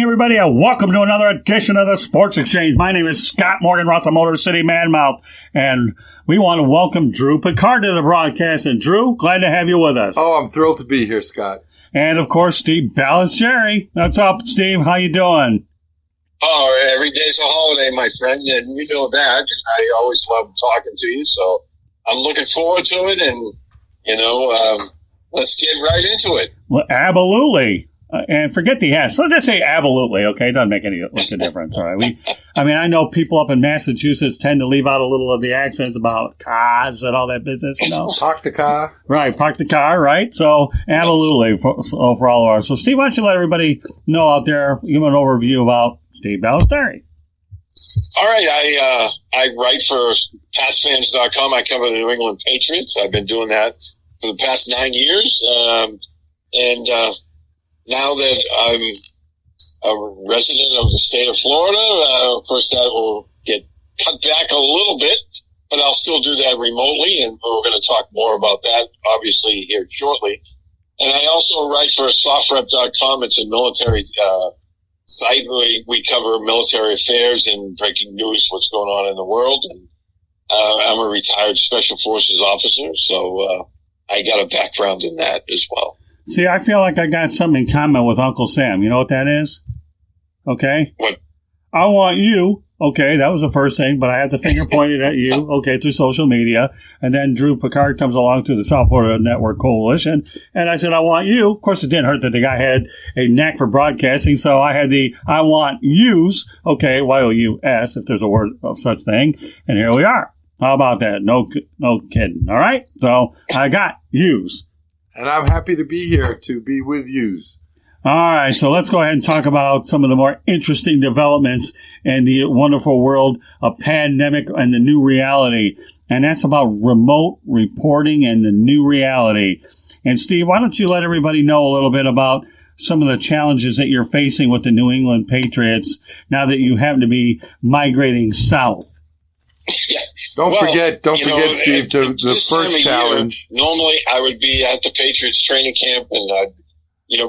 everybody, and welcome to another edition of the Sports Exchange. My name is Scott Morgan, Roth, the Motor City Manmouth, and we want to welcome Drew Pickard to the broadcast. And Drew, glad to have you with us. Oh, I'm thrilled to be here, Scott. And, of course, Steve Balestrieri. What's up, Steve? How you doing? Oh, every day's a holiday, my friend, and you know that. And I always love talking to you, so I'm looking forward to it, and, let's get right into it. Well, absolutely. And forget the S. Let's just say absolutely, okay? It doesn't make any difference, all right? I know people up in Massachusetts tend to leave out a little of the accents about cars and all that business, Park the car. Right, park the car, right? So, absolutely, for all of ours. So, Steve, why don't you let everybody know out there, give them an overview about Steve Balestrieri. All right, I write for PatsFans.com. I cover the New England Patriots. I've been doing that for the past 9 years. Now that I'm a resident of the state of Florida, of course that will get cut back a little bit, but I'll still do that remotely, and we're going to talk more about that, obviously, here shortly. And I also write for SoftRep.com. It's a military site. We cover military affairs and breaking news, what's going on in the world. And I'm a retired Special Forces officer, so I got a background in that as well. See, I feel like I got something in common with Uncle Sam. You know what that is? Okay? What? I want you. Okay, that was the first thing, but I had the finger pointed at you, okay, through social media. And then Drew Pickard comes along through the South Florida Network Coalition. And I said, I want you. Of course, it didn't hurt that the guy had a knack for broadcasting. So I had the I want yous, okay, Y-O-U-S, if there's a word of such thing. And here we are. How about that? No kidding. All right? So I got yous. And I'm happy to be here to be with yous. All right, so let's go ahead and talk about some of the more interesting developments in the wonderful world of pandemic and the new reality. And that's about remote reporting and the new reality. And Steve, why don't you let everybody know a little bit about some of the challenges that you're facing with the New England Patriots now that you happen to be migrating south? Don't forget, Steve, the first challenge. Normally, I would be at the Patriots training camp, and I'd,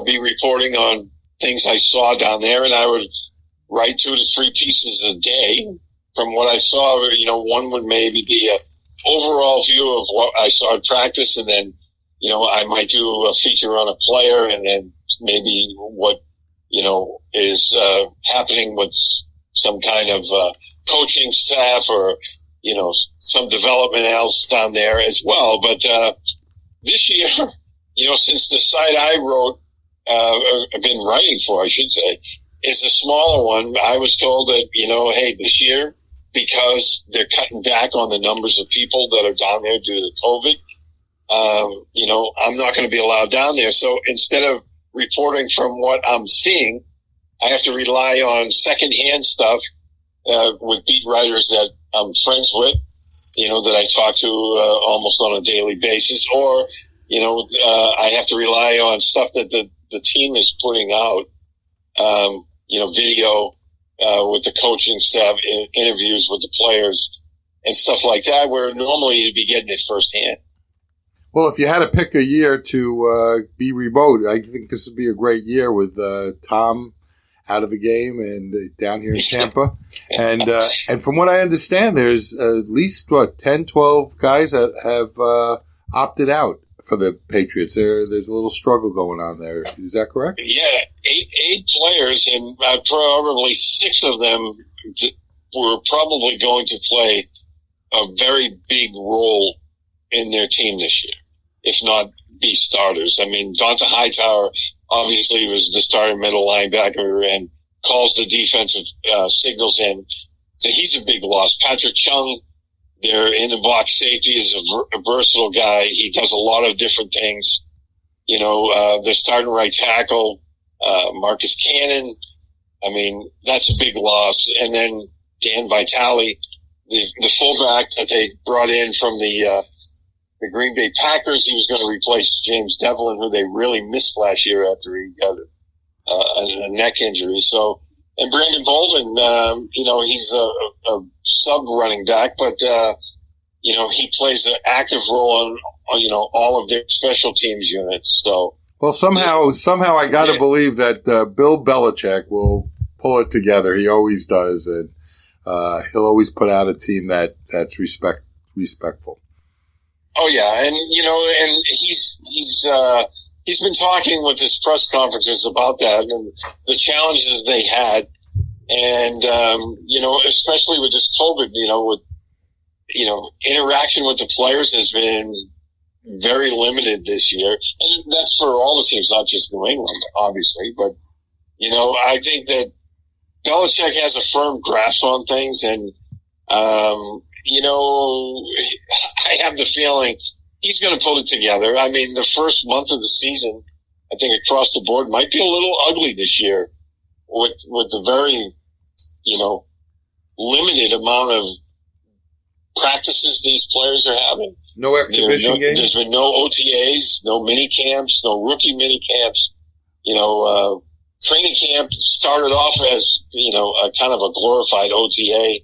be reporting on things I saw down there, and I would write 2 to 3 pieces a day from what I saw. One would maybe be an overall view of what I saw at practice, and then, I might do a feature on a player, and then maybe what, is happening with some kind of coaching staff or, some development else down there as well. But this year, since the site I wrote, I've been writing for, I should say, is a smaller one, I was told that, hey, this year, because they're cutting back on the numbers of people that are down there due to COVID, I'm not going to be allowed down there. So instead of reporting from what I'm seeing, I have to rely on secondhand stuff with beat writers that I'm friends with, that I talk to almost on a daily basis, or, I have to rely on stuff that the team is putting out, video with the coaching staff, interviews with the players and stuff like that, where normally you'd be getting it firsthand. Well, if you had to pick a year to be remote, I think this would be a great year with Tom out of the game and down here in Tampa. And from what I understand, there's at least, 10, 12 guys that have opted out for the Patriots. There's a little struggle going on there. Is that correct? Yeah, eight players, and probably 6 of them were probably going to play a very big role in their team this year, if not be starters. I mean, Donta Hightower obviously was the starting middle linebacker and calls the defensive signals in. So he's a big loss. Patrick Chung, their in-the-box safety, is a versatile guy. He does a lot of different things. Their starting right tackle, Marcus Cannon, I mean, that's a big loss. And then Dan Vitale, the fullback that they brought in from the Green Bay Packers, he was going to replace James Devlin, who they really missed last year after he got a neck injury. So, and Brandon Bolden, he's a sub running back, but, he plays an active role on all of their special teams units. So Well, somehow I got to believe that Bill Belichick will pull it together. He always does, and he'll always put out a team that's respectful. Oh yeah, and and he's been talking with his press conferences about that and the challenges they had, and especially with this COVID, with interaction with the players has been very limited this year, and that's for all the teams, not just New England, obviously. But I think that Belichick has a firm grasp on things, and I have the feeling he's going to pull it together. I mean, the first month of the season, I think across the board, might be a little ugly this year with the very limited amount of practices these players are having. No exhibition games? There's been no OTAs, no mini camps, no rookie mini camps. Training camp started off as, a kind of a glorified OTA.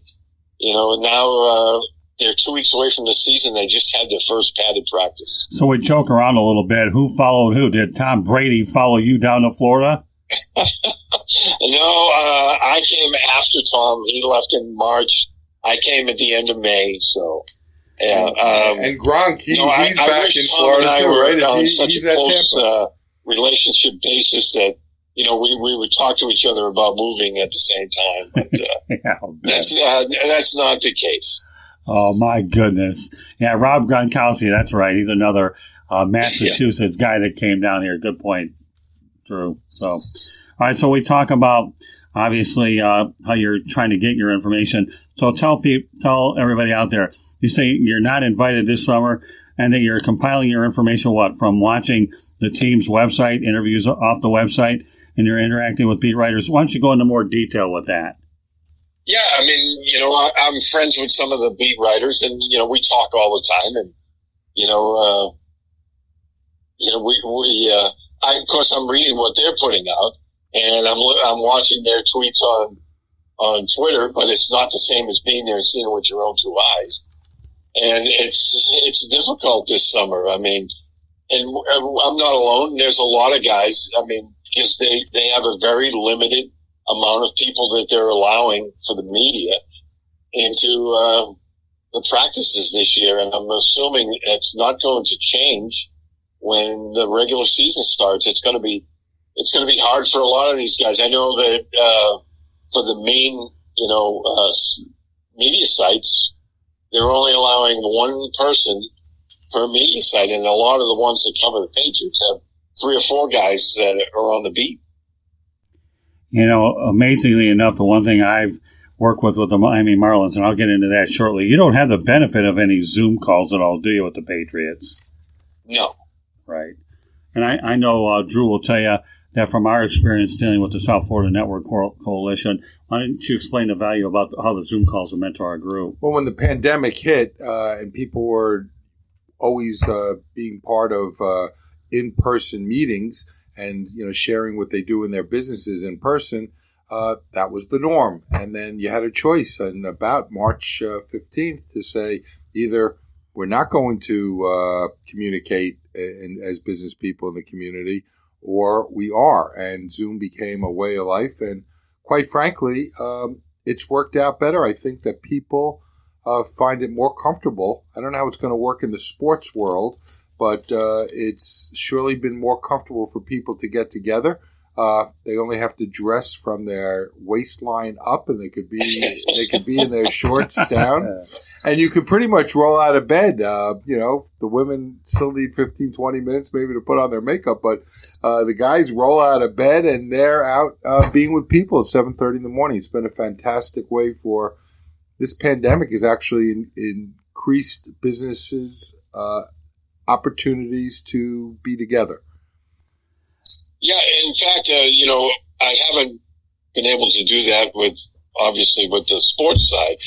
Now they're 2 weeks away from the season. They just had their first padded practice. So we joke around a little bit. Who followed who? Did Tom Brady follow you down to Florida? No, I came after Tom. He left in March. I came at the end of May, so... Yeah, and Gronk, he's back in Tom Florida too, right? On He's such a close relationship basis that we would talk to each other about moving at the same time. But that's not the case. Oh my goodness! Yeah, Rob Gronkowski. That's right. He's another Massachusetts guy that came down here. Good point, Drew. So, all right. So we talk about obviously how you're trying to get your information. So tell everybody out there, you say you're not invited this summer and that you're compiling your information, from watching the team's website, interviews off the website, and you're interacting with beat writers. Why don't you go into more detail with that? Yeah, I mean, I'm friends with some of the beat writers, and, we talk all the time, and, of course, I'm reading what they're putting out, and I'm watching their tweets on Twitter, but it's not the same as being there and seeing it with your own two eyes. And it's difficult this summer. I mean, and I'm not alone. There's a lot of guys. I mean, because they have a very limited amount of people that they're allowing for the media into the practices this year. And I'm assuming it's not going to change when the regular season starts. It's going to be hard for a lot of these guys. I know that, for the main, media sites, they're only allowing one person per media site, and a lot of the ones that cover the Patriots have 3 or 4 guys that are on the beat. Amazingly enough, the one thing I've worked with the Miami Marlins, and I'll get into that shortly, you don't have the benefit of any Zoom calls at all, do you, with the Patriots? No. Right. And I know Drew will tell you that from our experience dealing with the South Florida Network Coalition, why don't you explain the value about how the Zoom calls are meant to our group? Well, when the pandemic hit and people were always being part of in-person meetings and, sharing what they do in their businesses in person, that was the norm. And then you had a choice on about March 15th to say either we're not going to communicate as business people in the community, or we are. And Zoom became a way of life. And quite frankly, it's worked out better. I think that people find it more comfortable. I don't know how it's going to work in the sports world, but it's surely been more comfortable for people to get together. They only have to dress from their waistline up, and they could be in their shorts down. And you could pretty much roll out of bed. The women still need 15, 20 minutes maybe to put on their makeup, but the guys roll out of bed and they're out being with people at 7:30 in the morning. It's been a fantastic way for this pandemic has actually increased businesses' opportunities to be together. Yeah, in fact, I haven't been able to do that with the sports side,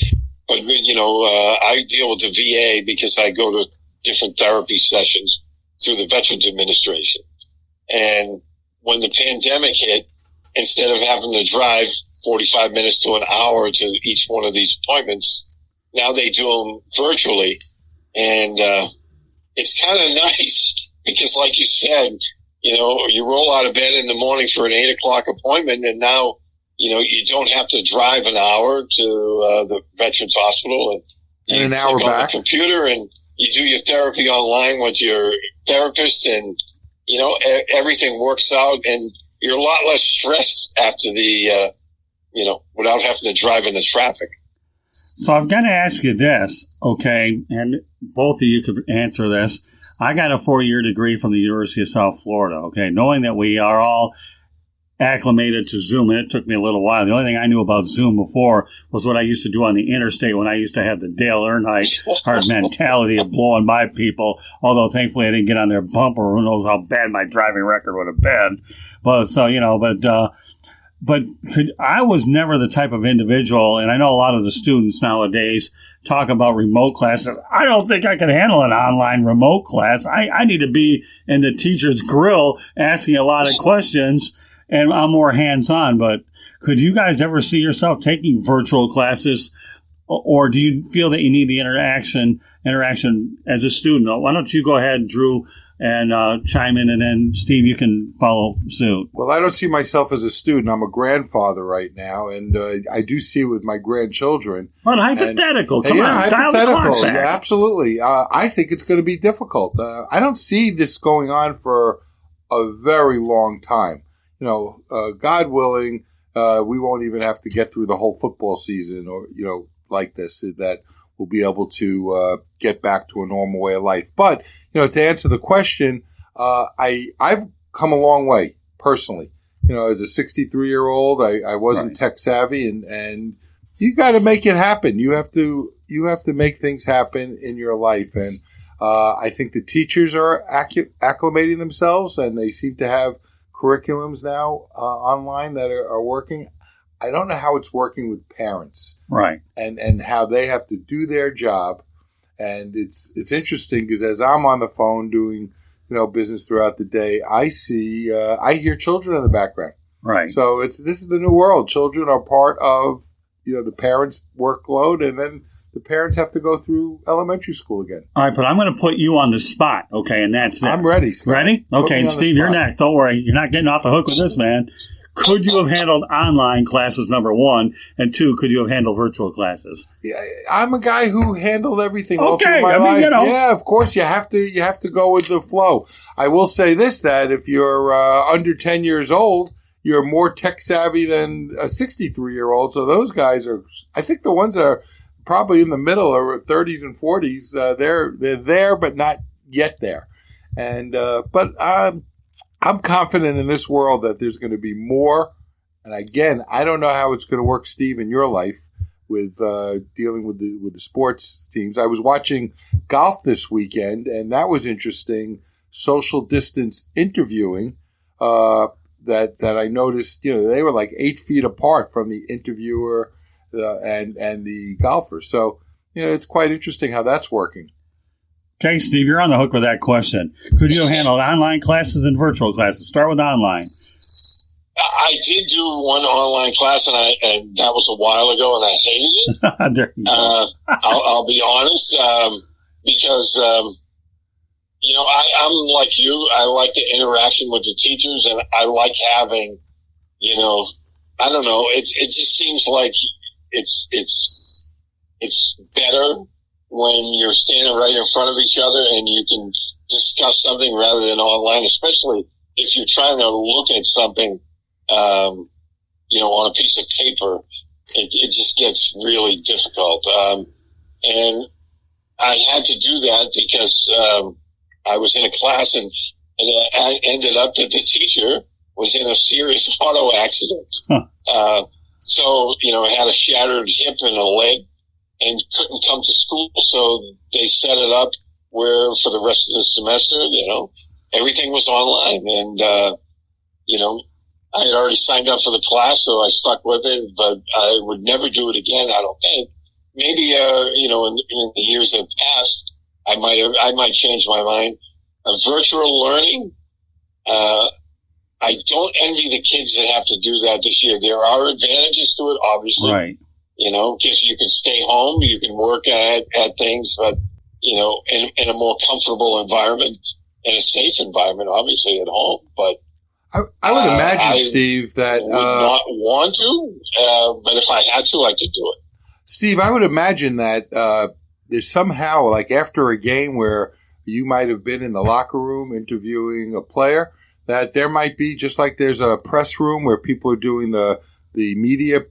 but, I deal with the VA because I go to different therapy sessions through the Veterans Administration. And when the pandemic hit, instead of having to drive 45 minutes to an hour to each one of these appointments, now they do them virtually. And it's kind of nice because, like you said, you roll out of bed in the morning for an 8:00 appointment, and now, you don't have to drive an hour to the Veterans Hospital, and an hour click on back. the computer, and you do your therapy online with your therapist, and everything works out, and you're a lot less stressed after the without having to drive in the traffic. So I've got to ask you this, okay, and both of you could answer this. I got a 4-year degree from the University of South Florida, okay, knowing that we are all acclimated to Zoom, and it took me a little while. The only thing I knew about Zoom before was what I used to do on the interstate when I used to have the Dale Earnhardt hard mentality of blowing by people, although thankfully I didn't get on their bumper. Who knows how bad my driving record would have been. But I was never the type of individual, and I know a lot of the students nowadays talk about remote classes. I don't think I can handle an online remote class. I need to be in the teacher's grill asking a lot of questions, and I'm more hands-on. But could you guys ever see yourself taking virtual classes, or do you feel that you need the interaction as a student? Why don't you go ahead, Drew, and chime in, and then Steve, you can follow suit. Well, I don't see myself as a student. I'm a grandfather right now, and I do see it with my grandchildren. But hypothetical, come on, dial the clock back. Yeah, absolutely. I think it's going to be difficult. I don't see this going on for a very long time. God willing, we won't even have to get through the whole football season, or like this, that we'll be able to get back to a normal way of life. But, to answer the question, I've come a long way personally. As a 63-year-old, I wasn't tech savvy, and you got to make it happen. You have to make things happen in your life. And I think the teachers are acclimating themselves, and they seem to have curriculums now online that are working. I don't know how it's working with parents, right? And how they have to do their job. And it's interesting because as I'm on the phone doing business throughout the day, I hear children in the background, right? So this is the new world. Children are part of the parents' workload, and then the parents have to go through elementary school again. All right, but I'm going to put you on the spot, okay? And that's this. I'm ready, Scott. Ready? Okay, and Steve, you're next. Don't worry, you're not getting off the hook with this, man. Could you have handled online classes, number one? And two, could you have handled virtual classes? Yeah, I'm a guy who handled everything all through my life. Yeah, of course, you have to go with the flow. I will say this, that if you're under 10 years old, you're more tech savvy than a 63-year-old. So those guys are, I think the ones that are probably in the middle or 30s and 40s, they're there, but not yet there. And, I'm confident in this world that there's going to be more. And again, I don't know how it's going to work, Steve, in your life with dealing with the sports teams. I was watching golf this weekend, and that was interesting. Social distance interviewing that I noticed. They were like 8 feet apart from the interviewer and the golfer. So it's quite interesting how that's working. Okay, Steve, you're on the hook with that question. Could you have handled online classes and virtual classes? Start with online. I did do one online class, and that was a while ago, and I hated it. There you go. I'll be honest, because I'm like you. I like the interaction with the teachers, and I like having, I don't know. It just seems like it's better when you're standing right in front of each other and you can discuss something rather than online, especially if you're trying to look at something, on a piece of paper. It just gets really difficult. And I had to do that because I was in a class, and I ended up that the teacher was in a serious auto accident. So, had a shattered hip and a leg, and couldn't come to school, so they set it up where for the rest of the semester, everything was online. And, I had already signed up for the class, so I stuck with it, but I would never do it again, I don't think. Maybe, in the years that passed, I might change my mind. Virtual learning, I don't envy the kids that have to do that this year. There are advantages to it, obviously. Right. Because you can stay home, you can work at things, but, in a more comfortable environment. in a safe environment, obviously at home. But I would imagine, Steve, that would not want to, but if I had to, I could do it. Steve, I would imagine that there's somehow, like after a game where you might have been in the locker room interviewing a player, that there might be, just like there's a press room where people are doing the media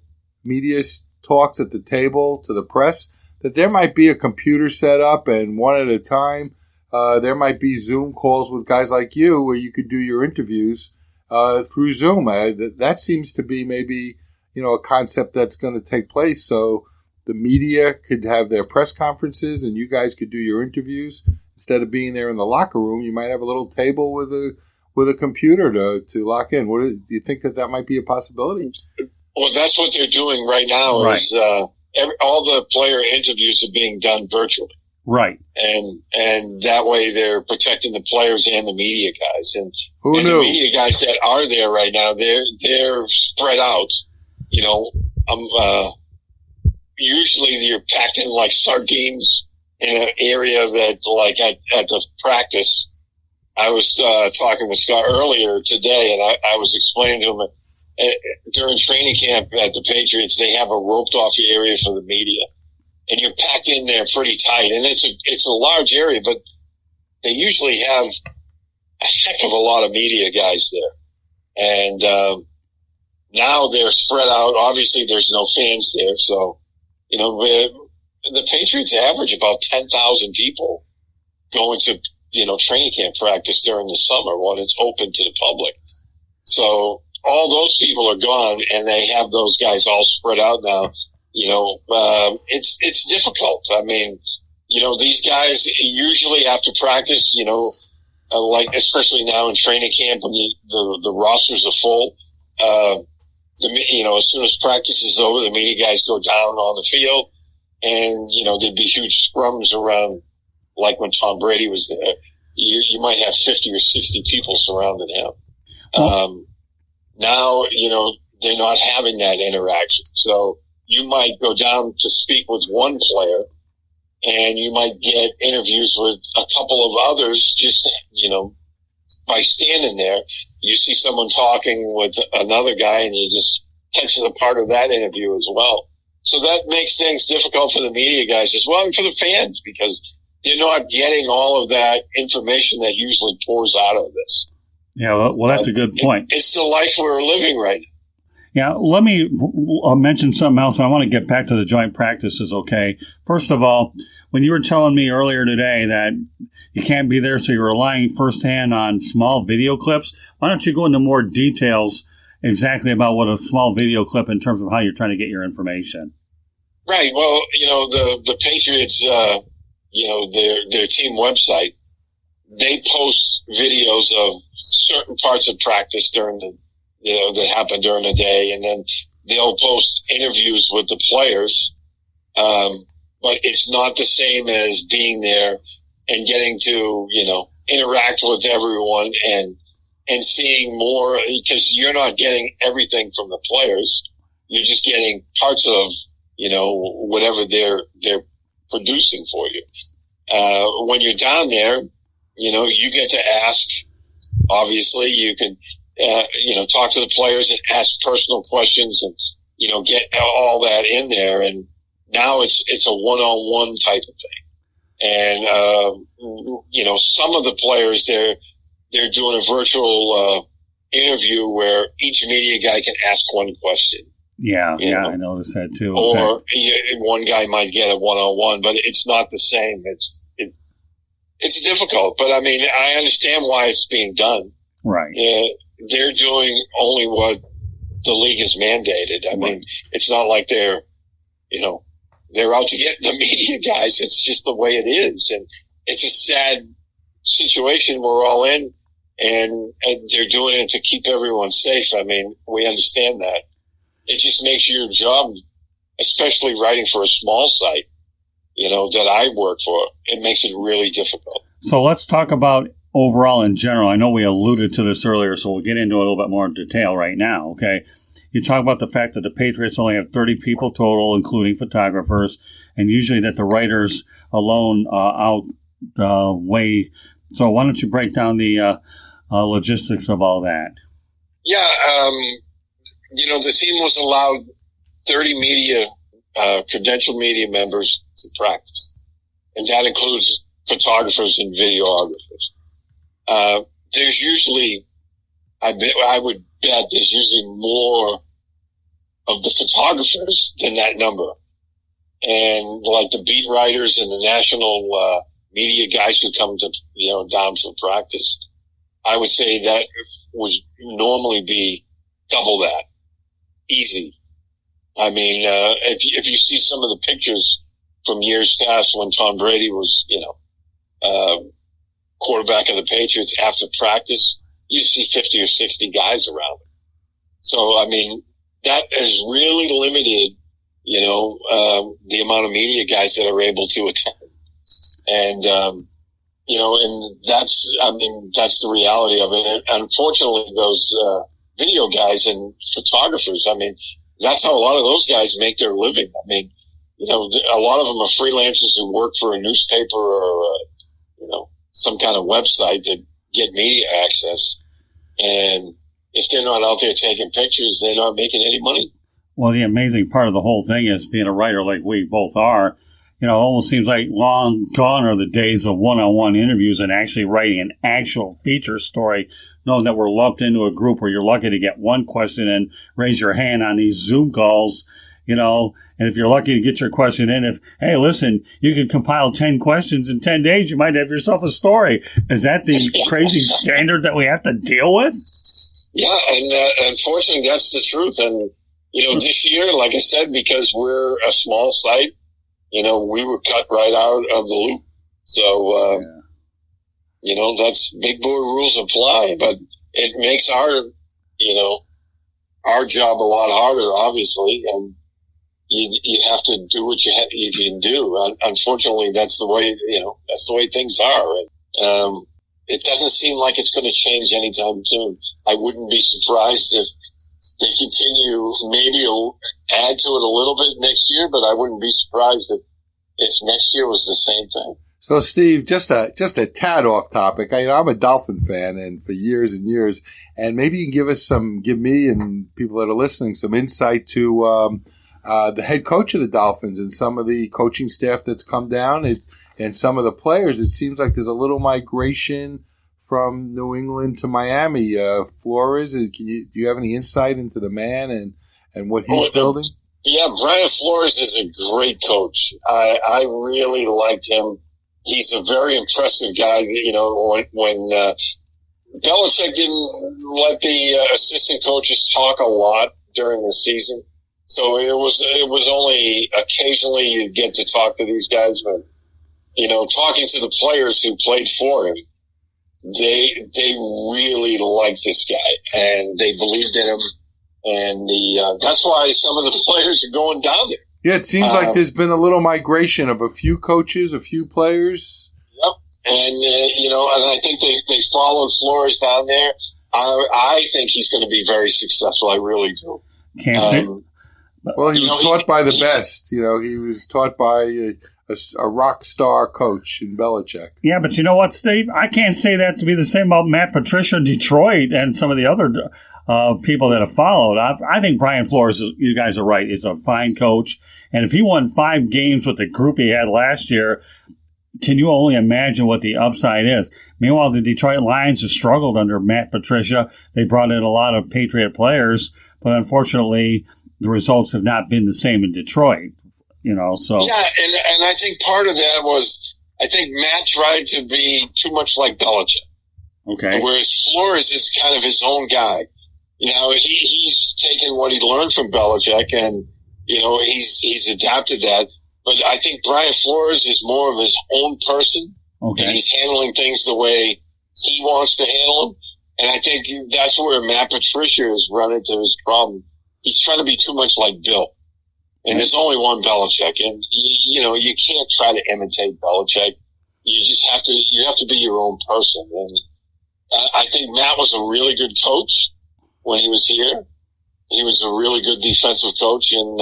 talks at the table to the press, that there might be a computer set up, and one at a time, there might be Zoom calls with guys like you where you could do your interviews through Zoom. That seems to be maybe, a concept that's going to take place. So the media could have their press conferences and you guys could do your interviews. Instead of being there in the locker room, you might have a little table with a computer to lock in. Do you think that might be a possibility? Well, that's what they're doing right now. Right. Is all the player interviews are being done virtually. Right. And that way they're protecting the players and the media guys. And who knew? The media guys that are there right now, they're spread out. Usually you're packed in like sardines in an area that, like at the practice. I was talking with Scott earlier today, and I was explaining to him during training camp at the Patriots, they have a roped off area for the media, and you're packed in there pretty tight. And it's a large area, but they usually have a heck of a lot of media guys there. And now they're spread out. Obviously, there's no fans there, so the Patriots average about 10,000 people going to training camp practice during the summer when it's open to the public. So all those people are gone, and they have those guys all spread out now. It's difficult. I mean, these guys usually after practice, like especially now in training camp when the rosters are full, as soon as practice is over, the media guys go down on the field, and there'd be huge scrums around. Like when Tom Brady was there, you might have 50 or 60 people surrounding him. Now, they're not having that interaction. So you might go down to speak with one player, and you might get interviews with a couple of others just, by standing there. You see someone talking with another guy, and you just catch a part of that interview as well. So that makes things difficult for the media guys as well, and for the fans, because they're not getting all of that information that usually pours out of this. Yeah, well, that's a good point. It's the life we're living right now. Yeah, let me mention something else. I want to get back to the joint practices, okay? First of all, when you were telling me earlier today that you can't be there, so you're relying firsthand on small video clips, why don't you go into more details exactly about what a small video clip in terms of how you're trying to get your information? Right. Well, the Patriots... their team website, they post videos of certain parts of practice that happen during the day, and then they'll post interviews with the players. But it's not the same as being there and getting to, interact with everyone and seeing more, because you're not getting everything from the players. You're just getting parts of, whatever they're producing for you. When you're down there, you get to ask, obviously, you can, talk to the players and ask personal questions and, get all that in there. And now it's a one-on-one type of thing. And, some of the players, they're doing a virtual, interview where each media guy can ask one question. Yeah, I noticed that too. Or one guy might get a one-on-one, but it's not the same. It's difficult, but I mean, I understand why it's being done. Right. They're doing only what the league has mandated. I mean, it's not like they're out to get the media guys. It's just the way it is, and it's a sad situation we're all in, and they're doing it to keep everyone safe. I mean, we understand that. It just makes your job, especially writing for a small site, that I work for, it makes it really difficult. So let's talk about overall in general. I know we alluded to this earlier, so we'll get into it a little bit more in detail right now, okay? You talk about the fact that the Patriots only have 30 people total, including photographers, and usually that the writers alone outweigh So why don't you break down the logistics of all that? Yeah, the team was allowed 30 media, credentialed media members to practice, and that includes photographers and videographers. There's usually, I would bet there's usually more of the photographers than that number. And like the beat writers and the national media guys who come to, down for practice, I would say that would normally be double that. Easy. I mean, if you see some of the pictures from years past when Tom Brady was, quarterback of the Patriots after practice, you see 50 or 60 guys around him. So, I mean, that has really limited, the amount of media guys that are able to attend. And, and that's the reality of it. And unfortunately, those, video guys and photographers, I mean, that's how a lot of those guys make their living. I mean, a lot of them are freelancers who work for a newspaper or, some kind of website that get media access. And if they're not out there taking pictures, they're not making any money. Well, the amazing part of the whole thing is being a writer like we both are, it almost seems like long gone are the days of one-on-one interviews and actually writing an actual feature story, knowing that we're lumped into a group where you're lucky to get one question and raise your hand on these Zoom calls, and if you're lucky to get your question in, hey, listen, you can compile 10 questions in 10 days, you might have yourself a story. Is that the crazy standard that we have to deal with? Yeah, and unfortunately, that's the truth. And, this year, like I said, because we're a small site, we were cut right out of the loop. So, that's big boy rules apply, but it makes our job a lot harder, obviously. And you have to do what you can do. Unfortunately, that's the way things are. And, it doesn't seem like it's going to change anytime soon. I wouldn't be surprised if they continue, maybe add to it a little bit next year, but I wouldn't be surprised if next year was the same thing. So, Steve, just a tad off topic. I'm a Dolphin fan, and for years and years, and maybe you can give me and people that are listening some insight to the head coach of the Dolphins and some of the coaching staff that's come down, and some of the players. It seems like there's a little migration from New England to Miami. Flores, do you have any insight into the man and what he's building? Yeah, Brian Flores is a great coach. I really liked him. He's a very impressive guy. When Belichick didn't let the assistant coaches talk a lot during the season, so it was only occasionally you'd get to talk to these guys. But talking to the players who played for him, they really liked this guy and they believed in him, and that's why some of the players are going down there. Yeah, it seems like there's been a little migration of a few coaches, a few players. Yep. And, and I think they followed Flores down there. I think he's going to be very successful. I really do. Can't say. Well, he was taught by the best. He was taught by a rock star coach in Belichick. Yeah, but you know what, Steve? I can't say that to be the same about Matt Patricia in Detroit and some of the other people that have followed. I think Brian Flores, you guys are right, is a fine coach. And if he won 5 games with the group he had last year, can you only imagine what the upside is? Meanwhile, the Detroit Lions have struggled under Matt Patricia. They brought in a lot of Patriot players, but unfortunately, the results have not been the same in Detroit. So. Yeah, and I think part of that was, I think Matt tried to be too much like Belichick. Okay. Whereas Flores is kind of his own guy. He's taken what he learned from Belichick and, he's adapted that. But I think Brian Flores is more of his own person. Okay. And he's handling things the way he wants to handle them. And I think that's where Matt Patricia has run into his problem. He's trying to be too much like Bill. And there's only one Belichick. And, you can't try to imitate Belichick. You have to be your own person. And I think Matt was a really good coach when he was here. He was a really good defensive coach, and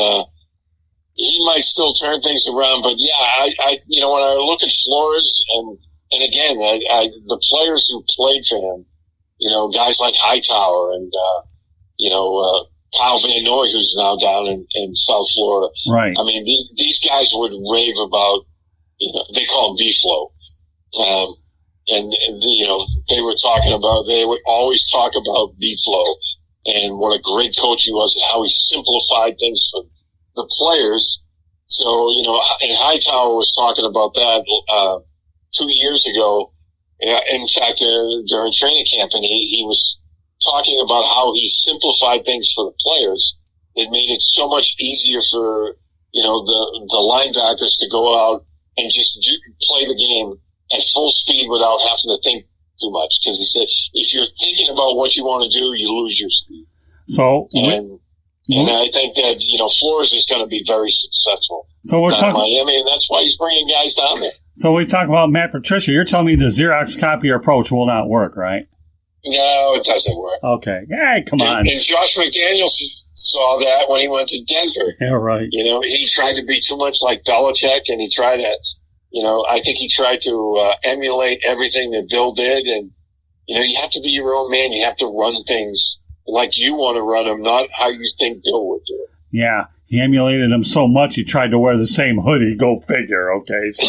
he might still turn things around. But yeah, I when I look at Flores and And again, the players who played for him, guys like Hightower and, Kyle Van Noy, who's now down in South Florida. Right. I mean, these guys would rave about, they call him B-Flow. They were talking about, they would always talk about B-Flow and what a great coach he was and how he simplified things for the players. So, and Hightower was talking about that 2 years ago. In fact, during training camp, and he was talking about how he simplified things for the players. It made it so much easier for, the linebackers to go out and just play the game at full speed without having to think too much. Because he said, if you're thinking about what you want to do, you lose your speed. So, and I think that, Flores is going to be very successful. So we're talking Miami, and that's why he's bringing guys down there. So we talk about Matt Patricia. You're telling me the Xerox copy approach will not work, right? No, it doesn't work. Okay. Hey, come on. And Josh McDaniels saw that when he went to Denver. Yeah, right. He tried to be too much like Belichick, and he tried to, I think he tried to emulate everything that Bill did. And, you have to be your own man. You have to run things like you want to run them, not how you think Bill would do it. Yeah. He emulated him so much he tried to wear the same hoodie. Go figure, okay? So,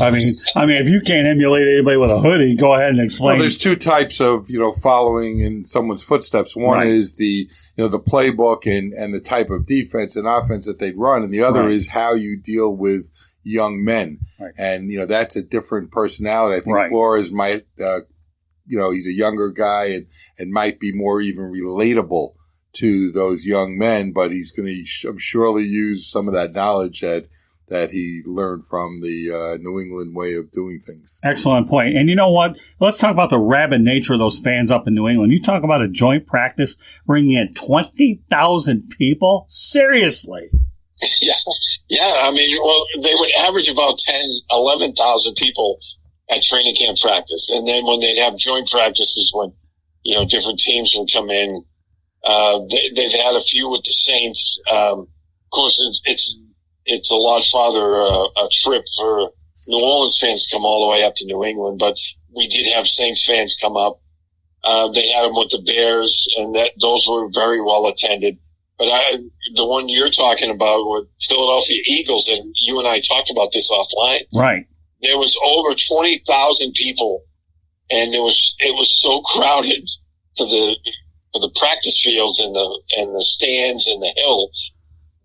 I mean, if you can't emulate anybody with a hoodie, go ahead and explain. Well, there's two types of, following in someone's footsteps. One is the playbook and the type of defense and offense that they run, and the other is how you deal with young men. Right. And, that's a different personality. I think Flores might, he's a younger guy and might be more even relatable to those young men, but he's going to surely use some of that knowledge that he learned from the New England way of doing things. Excellent point. And you know what? Let's talk about the rabid nature of those fans up in New England. You talk about a joint practice bringing in 20,000 people? Seriously. Yeah. I mean, well, they would average about 11,000 people at training camp practice. And then when they'd have joint practices when, different teams would come in, they've had a few with the Saints. Of course, it's a lot farther a trip for New Orleans fans to come all the way up to New England, but we did have Saints fans come up. They had them with the Bears, and those were very well attended. But the one you're talking about with Philadelphia Eagles, and you and I talked about this offline. Right. There was over 20,000 people, and it was so crowded for the practice fields and the stands and the hill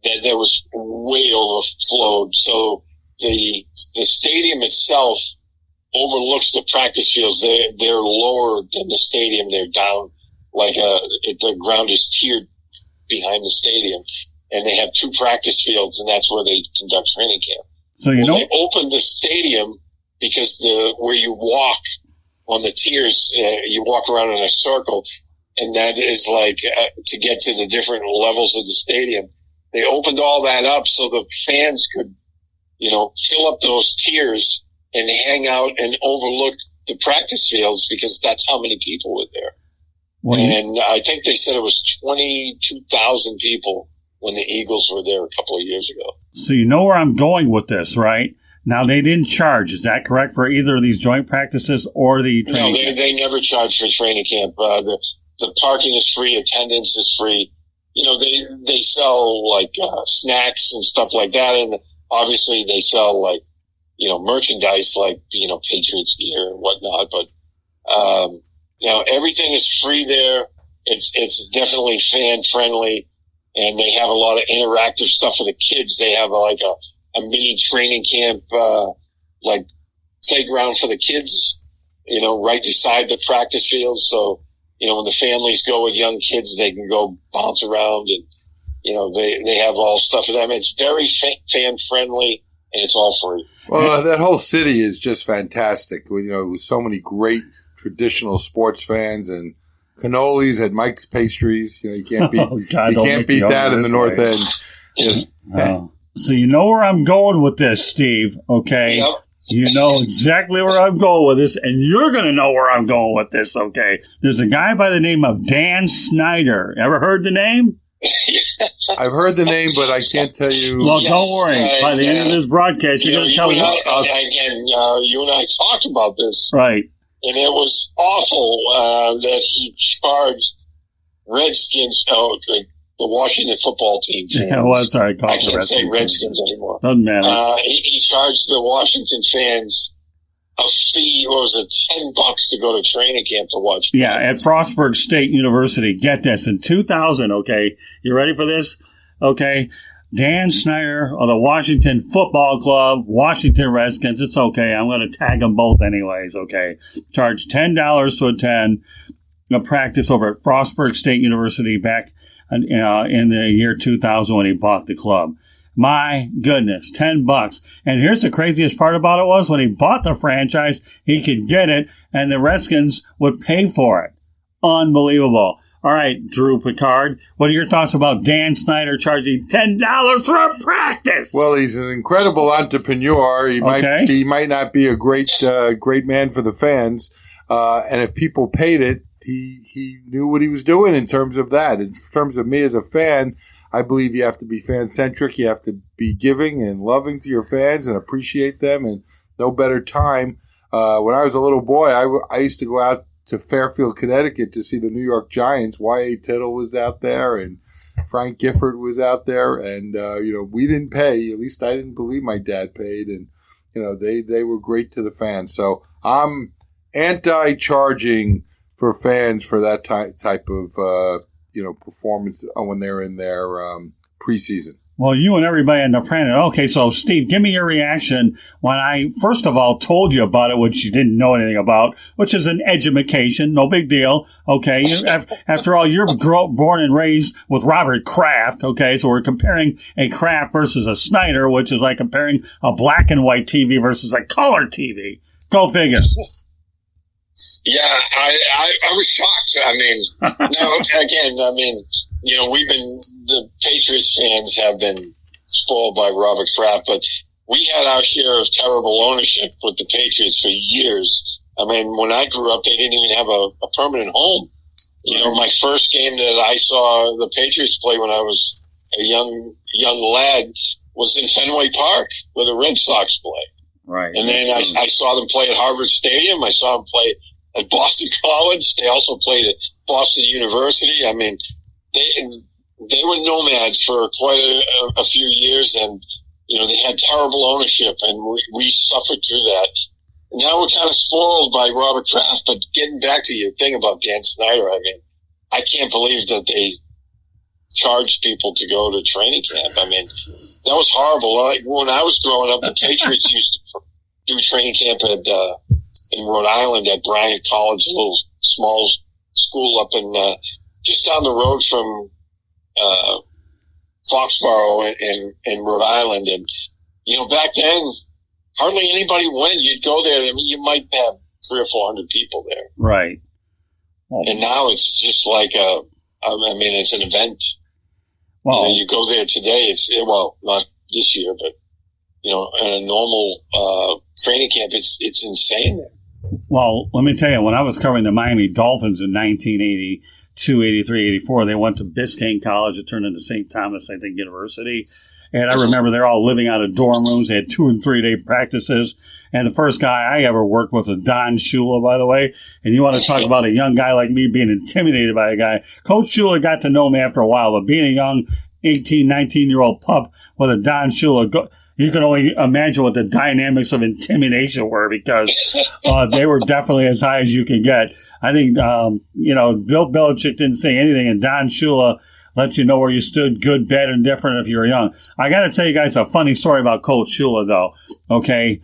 that there was way overflowed. So the stadium itself overlooks the practice fields. They're lower than the stadium. They're down the ground is tiered behind the stadium, and they have two practice fields, and that's where they conduct training camp. So they opened the stadium because where you walk on the tiers, you walk around in a circle. And that is to get to the different levels of the stadium. They opened all that up so the fans could, fill up those tiers and hang out and overlook the practice fields because that's how many people were there. And I think they said it was 22,000 people when the Eagles were there a couple of years ago. So you know where I'm going with this, right? Now, they didn't charge. Is that correct for either of these joint practices or the training camp? No, they never charge for training camp. The parking is free. Attendance is free. They sell snacks and stuff like that. And obviously they sell merchandise Patriots gear and whatnot. But, everything is free there. It's definitely fan friendly, and they have a lot of interactive stuff for the kids. They have a mini training camp, playground for the kids, right beside the practice field. So, when the families go with young kids, they can go bounce around and, they have all stuff for them. It's very fan friendly, and it's all free. Well, that whole city is just fantastic. With so many great traditional sports fans and cannolis at Mike's Pastries. You can't beat, that in the North End. So you know where I'm going with this, Steve, okay? Yep. You know exactly where I'm going with this, and you're going to know where I'm going with this, okay? There's a guy by the name of Dan Snyder. Ever heard the name? I've heard the name, but I can't tell you. Well, don't worry. By the end of this broadcast, you're going to tell me. Again, you and I talked about this. Right. And it was awful that he charged Redskins, the Washington football team. Yeah, well, it's all right. I can't say Redskins anymore. Doesn't matter. He charged the Washington fans a fee, what was it, $10 to go to training camp to watch. Yeah, at Frostburg State University. Get this, in 2000, okay, you ready for this? Okay, Dan Snyder of the Washington Football Club, Washington Redskins, it's okay, I'm going to tag them both anyways, okay, charged $10 to attend a practice over at Frostburg State University back in the year 2000 when he bought the club. My goodness, $10. And here's the craziest part about it was when he bought the franchise, he could get it, and the Redskins would pay for it. Unbelievable. All right, Drew Pickard, what are your thoughts about Dan Snyder charging $10 for a practice? Well, he's an incredible entrepreneur. He might not be a great man for the fans, and if people paid it, he knew what he was doing in terms of that. In terms of me as a fan, I believe you have to be fan-centric. You have to be giving and loving to your fans and appreciate them. And no better time. When I was a little boy, I used to go out to Fairfield, Connecticut to see the New York Giants. Y.A. Tittle was out there and Frank Gifford was out there. And, we didn't pay. At least I didn't believe my dad paid. And, they were great to the fans. So I'm anti-charging for fans for that type of performance when they're in their preseason. Well, you and everybody on the planet. Okay, so Steve, give me your reaction when I, first of all, told you about it, which you didn't know anything about, which is an education, no big deal. Okay, after all, you're born and raised with Robert Kraft. Okay, so we're comparing a Kraft versus a Snyder, which is like comparing a black and white TV versus a color TV. Go figure. Yeah, I was shocked. I mean, the Patriots fans have been spoiled by Robert Kraft, but we had our share of terrible ownership with the Patriots for years. I mean, when I grew up, they didn't even have a permanent home. My first game that I saw the Patriots play when I was a young lad was in Fenway Park, where the Red Sox play. Right. And then I saw them play at Harvard Stadium. I saw them play at Boston College. They also played at Boston University. I mean, they were nomads for quite a few years, and they had terrible ownership, and we suffered through that. Now we're kind of spoiled by Robert Kraft. But getting back to your thing about Dan Snyder, I mean, I can't believe that they charged people to go to training camp. I mean, that was horrible. Like, when I was growing up, the Patriots used to do training camp in Rhode Island at Bryant College, a little small school up in just down the road from Foxborough in Rhode Island. And back then, hardly anybody went. You'd go there. I mean, you might have 300 or 400 people there. Right. Well, and now it's just like it's an event. Well, you go there today. It's not this year, but in a normal training camp, it's insane there. Well, let me tell you, when I was covering the Miami Dolphins in 1982, 83, 84, they went to Biscayne College. It turned into St. Thomas, I think, University. And I remember they're all living out of dorm rooms. They had 2 and 3 day practices. And the first guy I ever worked with was Don Shula, by the way. And you want to talk about a young guy like me being intimidated by a guy. Coach Shula got to know me after a while, but being a young 18, 19-year-old pup with a Don Shula, you can only imagine what the dynamics of intimidation were, because they were definitely as high as you can get. I think, Bill Belichick didn't say anything, and Don Shula let you know where you stood, good, bad, and different if you were young. I got to tell you guys a funny story about Coach Shula, though, okay?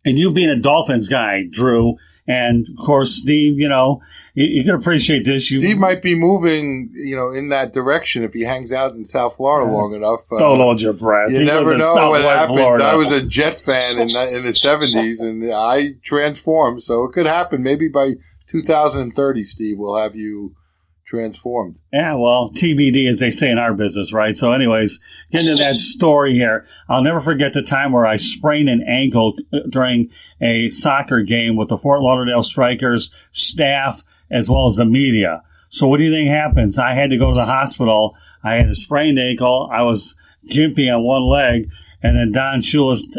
And you being a Dolphins guy, Drew, and, of course, Steve, you can appreciate this. Steve might be moving, in that direction if he hangs out in South Florida long enough. Don't hold your breath. You never know what happens. Florida. I was a Jet fan in the 70s, and I transformed, so it could happen. Maybe by 2030, Steve, we'll have you transformed. Yeah, well, TBD, as they say in our business, right? So anyways, getting to that story here, I'll never forget the time where I sprained an ankle during a soccer game with the Fort Lauderdale Strikers staff as well as the media. So what do you think happens? I had to go to the hospital. I had a sprained ankle. I was gimpy on one leg. And then Don Shula's,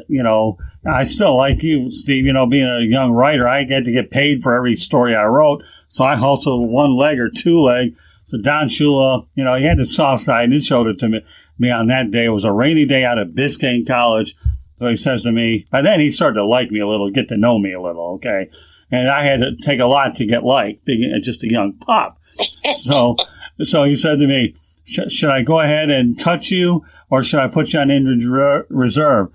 I still like you, Steve, being a young writer, I had to get paid for every story I wrote. So I hustled one leg or two leg. So Don Shula, he had the soft side and he showed it to me on that day. It was a rainy day out of Biscayne College. So he says to me, by then he started to like me a little, get to know me a little, okay? And I had to take a lot to get liked, being just a young pup. So he said to me, should I go ahead and cut you, or should I put you on injured reserve?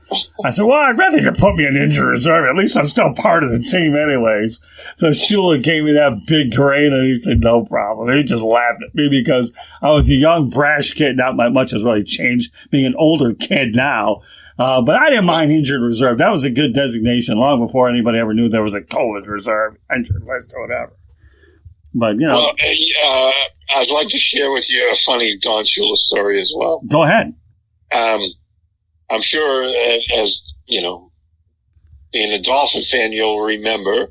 I said, well, I'd rather you put me on injured reserve. At least I'm still part of the team anyways. So Shula gave me that big grin, and he said, no problem. He just laughed at me because I was a young, brash kid. Not much has really changed, being an older kid now. But I didn't mind injured reserve. That was a good designation long before anybody ever knew there was a COVID reserve, injured list, or whatever. But, Well, I'd like to share with you a funny Don Shula story as well. Go ahead. I'm sure, as being a Dolphin fan, you'll remember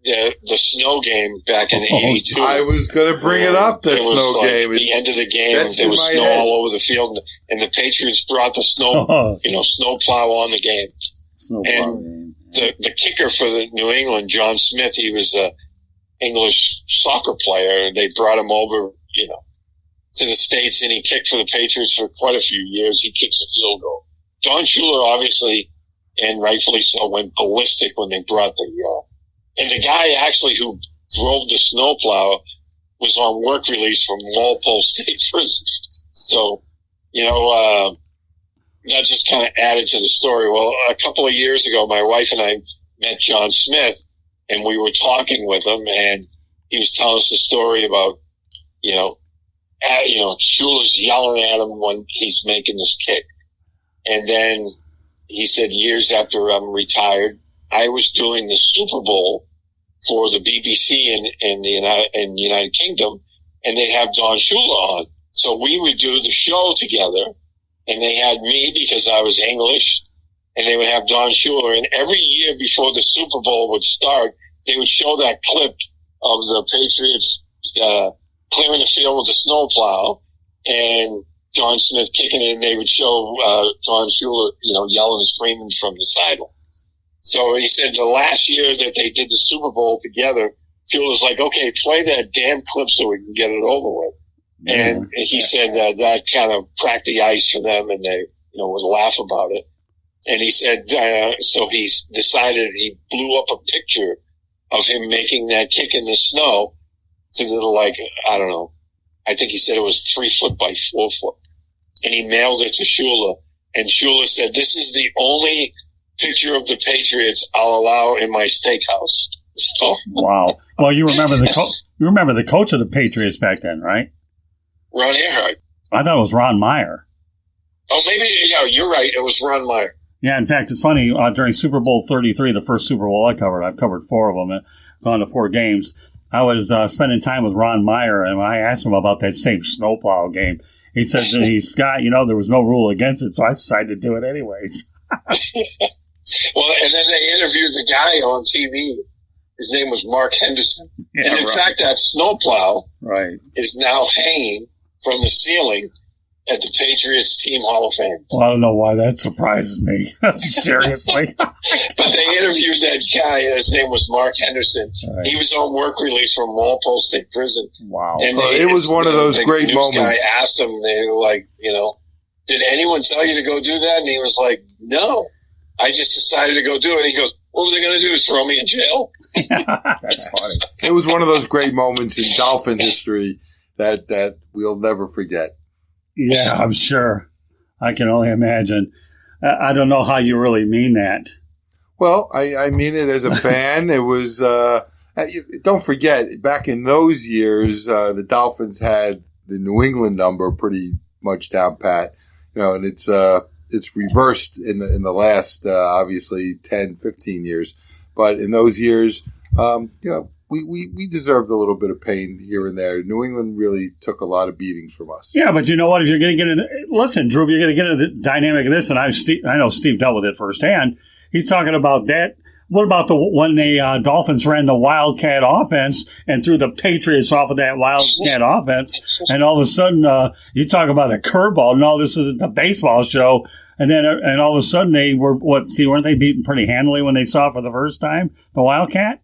the snow game back in '82. I was going to bring it up. The snow game. The end of the game, there was snow all over the field, and the Patriots brought the snow, snow plow on the game. The kicker for the New England, John Smith, he was a English soccer player. They brought him over, to the States, and he kicked for the Patriots for quite a few years. He kicks a field goal. Don Shula, obviously, and rightfully so, went ballistic when they brought and the guy actually who drove the snowplow was on work release from Walpole State Prison. So, that just kind of added to the story. Well, a couple of years ago, my wife and I met John Smith, and we were talking with him, and he was telling us a story about, Shula's yelling at him when he's making this kick. And then he said, years after I'm retired, I was doing the Super Bowl for the BBC in the United Kingdom, and they'd have Don Shula on. So we would do the show together, and they had me because I was English, and they would have Don Shula. And every year before the Super Bowl would start, they would show that clip of the Patriots clearing the field with a snowplow and John Smith kicking it, and they would show Don Shula, yelling and screaming from the sideline. So he said the last year that they did the Super Bowl together, Shula's like, okay, play that damn clip so we can get it over with. And he said that kind of cracked the ice for them, and they, would laugh about it. And he said, so he decided he blew up a picture of him making that kick in the snow to little, I don't know. I think he said it was 3 foot by 4 foot. And he mailed it to Shula. And Shula said, this is the only picture of the Patriots I'll allow in my steakhouse. So, wow. Well, you remember the coach of the Patriots back then, right? Ron Earhart. I thought it was Ron Meyer. Oh, maybe, yeah, you're right. It was Ron Meyer. Yeah, in fact, it's funny. During Super Bowl 33, the first Super Bowl I've covered 4 of them, and gone to 4 games. I was spending time with Ron Meyer, and I asked him about that same snowplow game. He said to me, Scott, there was no rule against it, so I decided to do it anyways. Well, and then they interviewed the guy on TV. His name was Mark Henderson. Yeah, and in fact, that snowplow is now hanging from the ceiling at the Patriots Team Hall of Fame. Well, I don't know why that surprises me. Seriously. But they interviewed that guy. His name was Mark Henderson. Right. He was on work release from Walpole State Prison. Wow. And it was one of those great moments. The guy asked him, they were like, did anyone tell you to go do that? And he was like, no. I just decided to go do it. He goes, what were they going to do? Throw me in jail? That's funny. It was one of those great moments in Dolphin history that we'll never forget. Yeah, I'm sure. I can only imagine. I don't know how you really mean that. Well, I mean it as a fan. It was, don't forget, back in those years, the Dolphins had the New England number pretty much down pat, and it's reversed in the last, obviously 10, 15 years. But in those years, we deserved a little bit of pain here and there. New England really took a lot of beatings from us. Yeah, but you know what? If you're going to get into listen, Drew, if you're going to get into the dynamic of this, and I know Steve dealt with it firsthand. He's talking about that What about when the Dolphins ran the Wildcat offense and threw the Patriots off of that Wildcat offense, and all of a sudden you talk about a curveball? No, this isn't the baseball show. And then all of a sudden they were weren't they beaten pretty handily when they saw it for the first time, the Wildcat?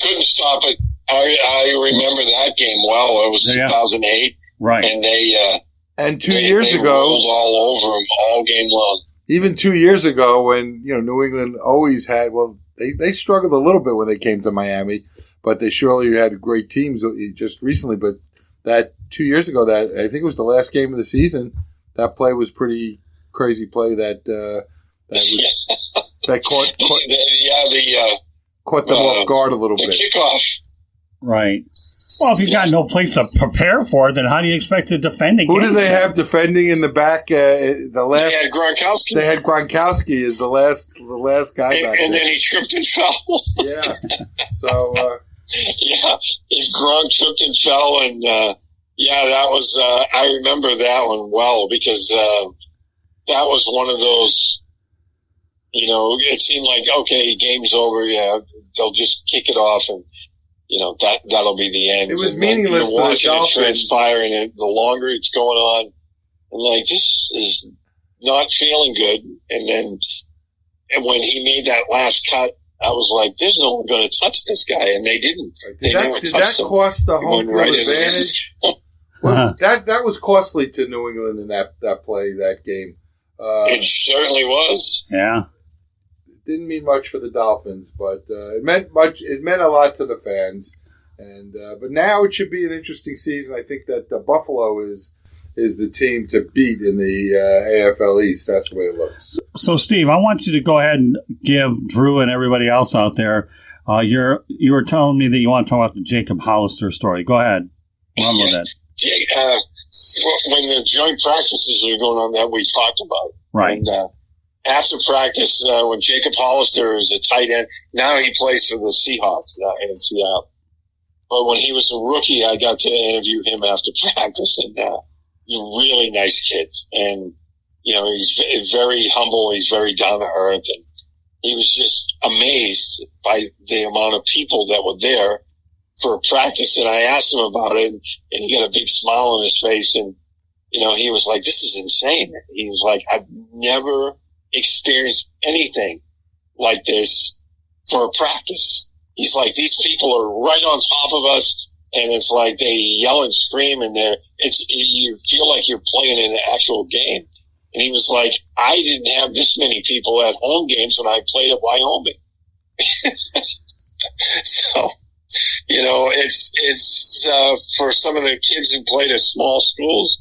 Couldn't stop it. I remember that game well. It was 2008, right? And they 2 years ago rolled all over them all game long. Even 2 years ago, when New England always had, they struggled a little bit when they came to Miami, but they surely had great teams just recently. But that 2 years ago, that I think it was the last game of the season, that play was pretty crazy play that caught them off guard a little bit. The kickoff. Right. Well, if you've got no place to prepare for it, then how do you expect to defend against Who did they have defending in the back? They had Gronkowski. They had Gronkowski as the last guy back there. And then he tripped and fell. Yeah. So. Gronk tripped and fell, and that was. I remember that one well because that was one of those. It seemed like okay, game's over. Yeah, they'll just kick it off and. That'll be the end. It was meaningless for the Dolphins. Watching it transpire, and the longer it's going on, I'm like, this is not feeling good. And when he made that last cut, I was like, there's no one going to touch this guy, and they didn't. Did that cost the home field advantage? Well, that was costly to New England in that play, that game. It certainly was. Yeah. Didn't mean much for the Dolphins, but it meant much. It meant a lot to the fans, and but now it should be an interesting season. I think that the Buffalo is the team to beat in the AFL East. That's the way it looks. So, Steve, I want you to go ahead and give Drew and everybody else out there. You were telling me that you want to talk about the Jacob Hollister story. Go ahead, run with it. When the joint practices were going on, that we talked about, right? And, after practice, when Jacob Hollister is a tight end, now he plays for the Seahawks in Seattle. But when he was a rookie, I got to interview him after practice, and he's a really nice kid. And, he's very humble. He's very down to earth. And he was just amazed by the amount of people that were there for practice. And I asked him about it, and he got a big smile on his face. And, he was like, this is insane. He was like, I've never experienced anything like this for a practice. He's like, these people are right on top of us, and it's like they yell and scream, and you feel like you're playing in an actual game. And he was like, I didn't have this many people at home games when I played at Wyoming. So, it's for some of the kids who played at small schools,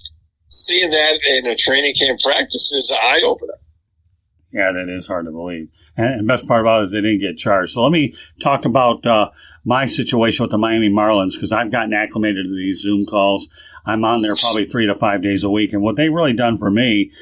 seeing that in a training camp practice is an eye opener. Yeah, that is hard to believe. And the best part about it is they didn't get charged. So let me talk about my situation with the Miami Marlins, because I've gotten acclimated to these Zoom calls. I'm on there probably 3 to 5 days a week. And what they've really done for me,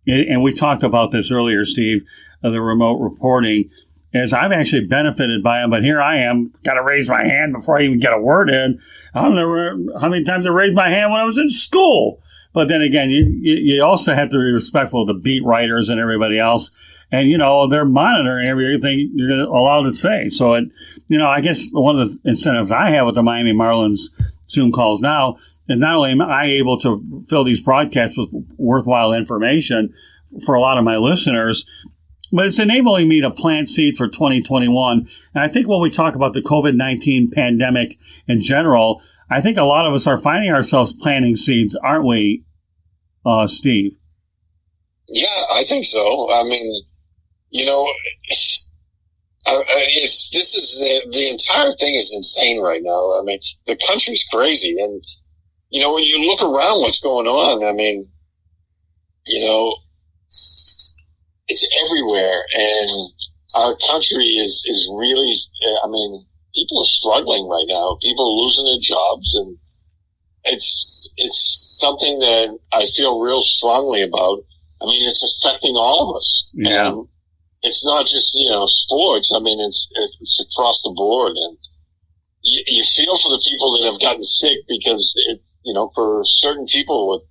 and we talked about this earlier, Steve, the remote reporting, is I've actually benefited by them. But here I am, got to raise my hand before I even get a word in. I don't know how many times I raised my hand when I was in school. But then again, you also have to be respectful of the beat writers and everybody else. And, they're monitoring everything you're allowed to say. So, I guess one of the incentives I have with the Miami Marlins Zoom calls now is not only am I able to fill these broadcasts with worthwhile information for a lot of my listeners, but it's enabling me to plant seeds for 2021. And I think when we talk about the COVID-19 pandemic in general, I think a lot of us are finding ourselves planting seeds, aren't we, Steve? Yeah, I think so. I mean, the entire thing is insane right now. I mean, the country's crazy, and when you look around, what's going on? I mean, it's everywhere, and our country is really. I mean, people are struggling right now. People are losing their jobs, and it's something that I feel real strongly about. I mean, it's affecting all of us. Yeah. And it's not just, sports. I mean, it's across the board. And you feel for the people that have gotten sick because, for certain people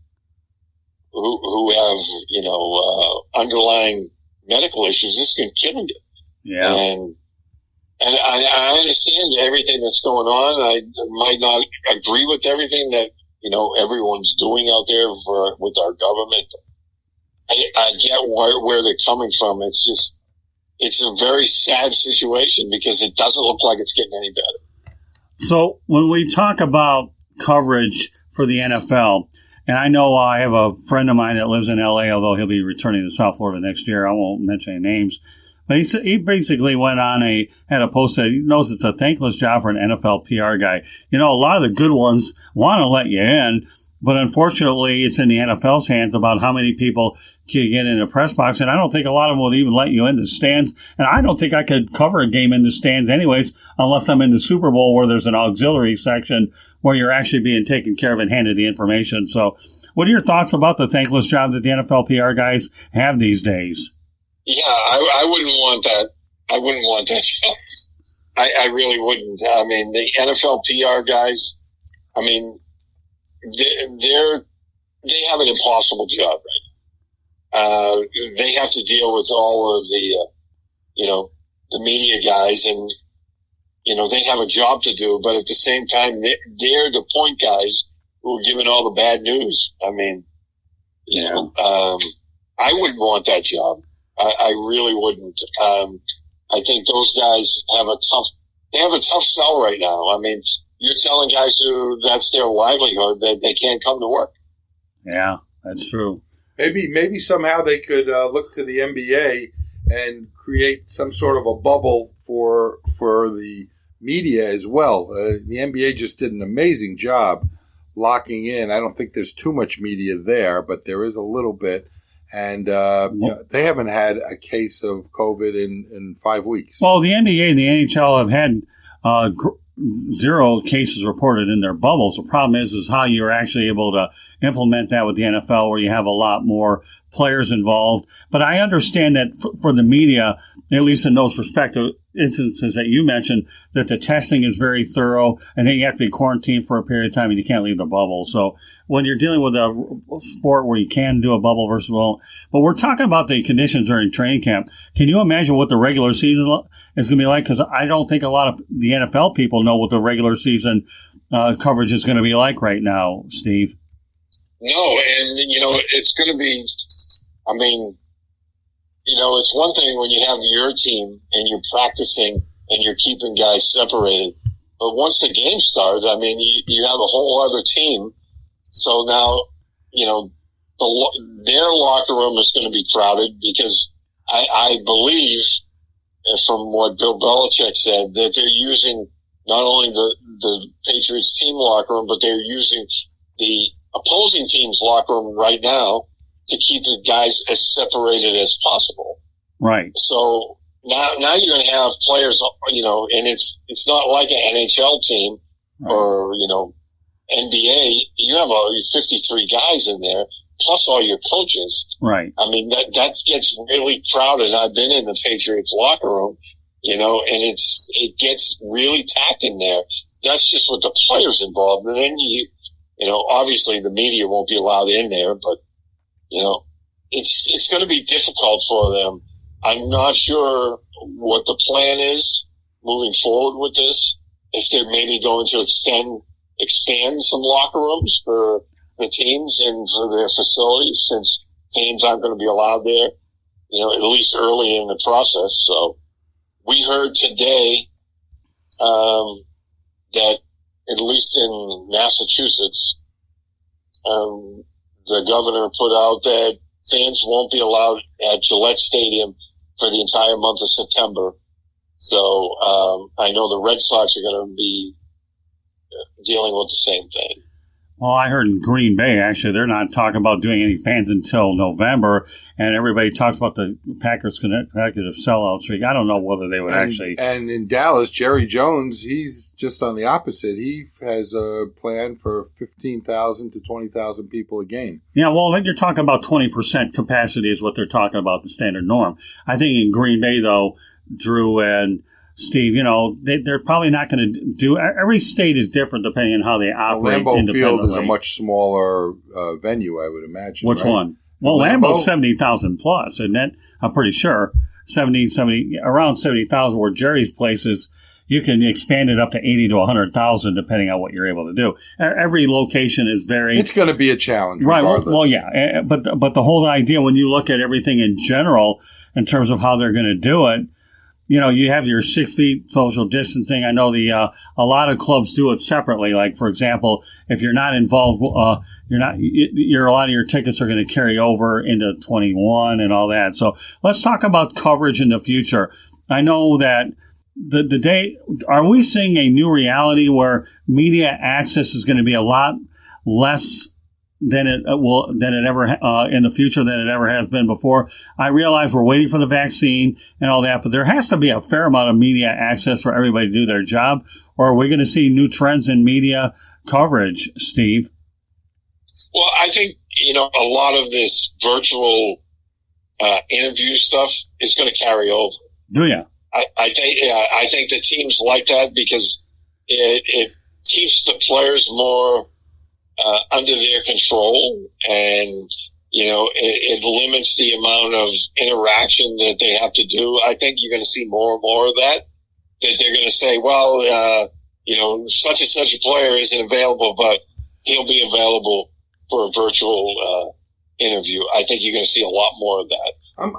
who have, underlying medical issues, this can kill you. Yeah. And I understand everything that's going on. I might not agree with everything that, everyone's doing out there with our government. I get where they're coming from. It's a very sad situation because it doesn't look like it's getting any better. So when we talk about coverage for the NFL, and I know I have a friend of mine that lives in LA, although he'll be returning to South Florida next year. I won't mention any names. But he basically went on had a post that he knows it's a thankless job for an NFL PR guy. A lot of the good ones want to let you in, but unfortunately it's in the NFL's hands about how many people can get in the press box. And I don't think a lot of them will even let you in the stands. And I don't think I could cover a game in the stands anyways, unless I'm in the Super Bowl where there's an auxiliary section where you're actually being taken care of and handed the information. So what are your thoughts about the thankless job that the NFL PR guys have these days? Yeah, I wouldn't want that. I wouldn't want that job. I really wouldn't. I mean, the NFL PR guys, I mean, they have an impossible job, right? They have to deal with all of the, the media guys, and they have a job to do. But at the same time, they're the point guys who are giving all the bad news. I mean, I wouldn't want that job. I really wouldn't. I think those guys have a tough sell right now. I mean, you're telling guys who that's their livelihood that they can't come to work. Yeah, that's true. Maybe somehow they could look to the NBA and create some sort of a bubble for the media as well. The NBA just did an amazing job locking in. I don't think there's too much media there, but there is a little bit. And they haven't had a case of COVID in 5 weeks. Well, the NBA and the NHL have had zero cases reported in their bubbles. The problem is how you're actually able to implement that with the NFL, where you have a lot more players involved. But I understand that for the media, at least in those respective instances that you mentioned, that the testing is very thorough, and then you have to be quarantined for a period of time, and you can't leave the bubble. So when you're dealing with a sport where you can do a bubble versus well, but we're talking about the conditions during training camp. Can you imagine what the regular season is going to be like? Because I don't think a lot of the NFL people know what the regular season coverage is going to be like right now, Steve. No, and it's going to be. I mean, it's one thing when you have your team and you're practicing and you're keeping guys separated, but once the game starts, I mean, you have a whole other team. So now, their locker room is going to be crowded because I believe, from what Bill Belichick said, that they're using not only the Patriots team locker room, but they're using the opposing team's locker room right now to keep the guys as separated as possible. Right. So now you're going to have players, and it's not like an NHL team or, NBA. You have 53 guys in there, plus all your coaches. Right. I mean, that gets really crowded. I've been in the Patriots locker room, and it gets really packed in there. That's just with the players involved. And then obviously the media won't be allowed in there, but it's going to be difficult for them. I'm not sure what the plan is moving forward with this. If they're maybe going to expand some locker rooms for the teams and for their facilities, since teams aren't going to be allowed there, at least early in the process. So we heard today that at least in Massachusetts, the governor put out that fans won't be allowed at Gillette Stadium for the entire month of September. So I know the Red Sox are going to be dealing with the same thing. Well, I heard in Green Bay, actually, they're not talking about doing any fans until November, and everybody talks about the Packers' consecutive sellout streak. I don't know whether they would actually... And in Dallas, Jerry Jones, he's just on the opposite. He has a plan for 15,000 to 20,000 people a game. Yeah, well, you're talking about 20% capacity is what they're talking about, the standard norm. I think in Green Bay, though, Drew and Steve, they're probably not going to do. Every state is different depending on how they operate. Lambeau Field is a much smaller venue, I would imagine. Which right? one? Well, Lambeau's 70,000 plus, isn't it? I'm pretty sure. around 70,000, where Jerry's place is, you can expand it up to 80 to 100,000 depending on what you're able to do. Every location is very... It's going to be a challenge, right? regardless. Well, yeah. But the whole idea, when you look at everything in general in terms of how they're going to do it, you have your 6 feet social distancing. I know a lot of clubs do it separately. Like, for example, if you're not involved, a lot of your tickets are going to carry over into 21 and all that. So let's talk about coverage in the future. I know that are we seeing a new reality where media access is going to be a lot less than it ever in the future than it ever has been before? I realize we're waiting for the vaccine and all that, but there has to be a fair amount of media access for everybody to do their job. Or are we going to see new trends in media coverage, Steve? Well, I think, a lot of this virtual interview stuff is going to carry over. Do you? I think the teams like that because it keeps the players more under their control, and it limits the amount of interaction that they have to do. I think you're going to see more and more of that they're going to say, well, such and such a player isn't available, but he'll be available for a virtual interview. I think you're going to see a lot more of that. I'm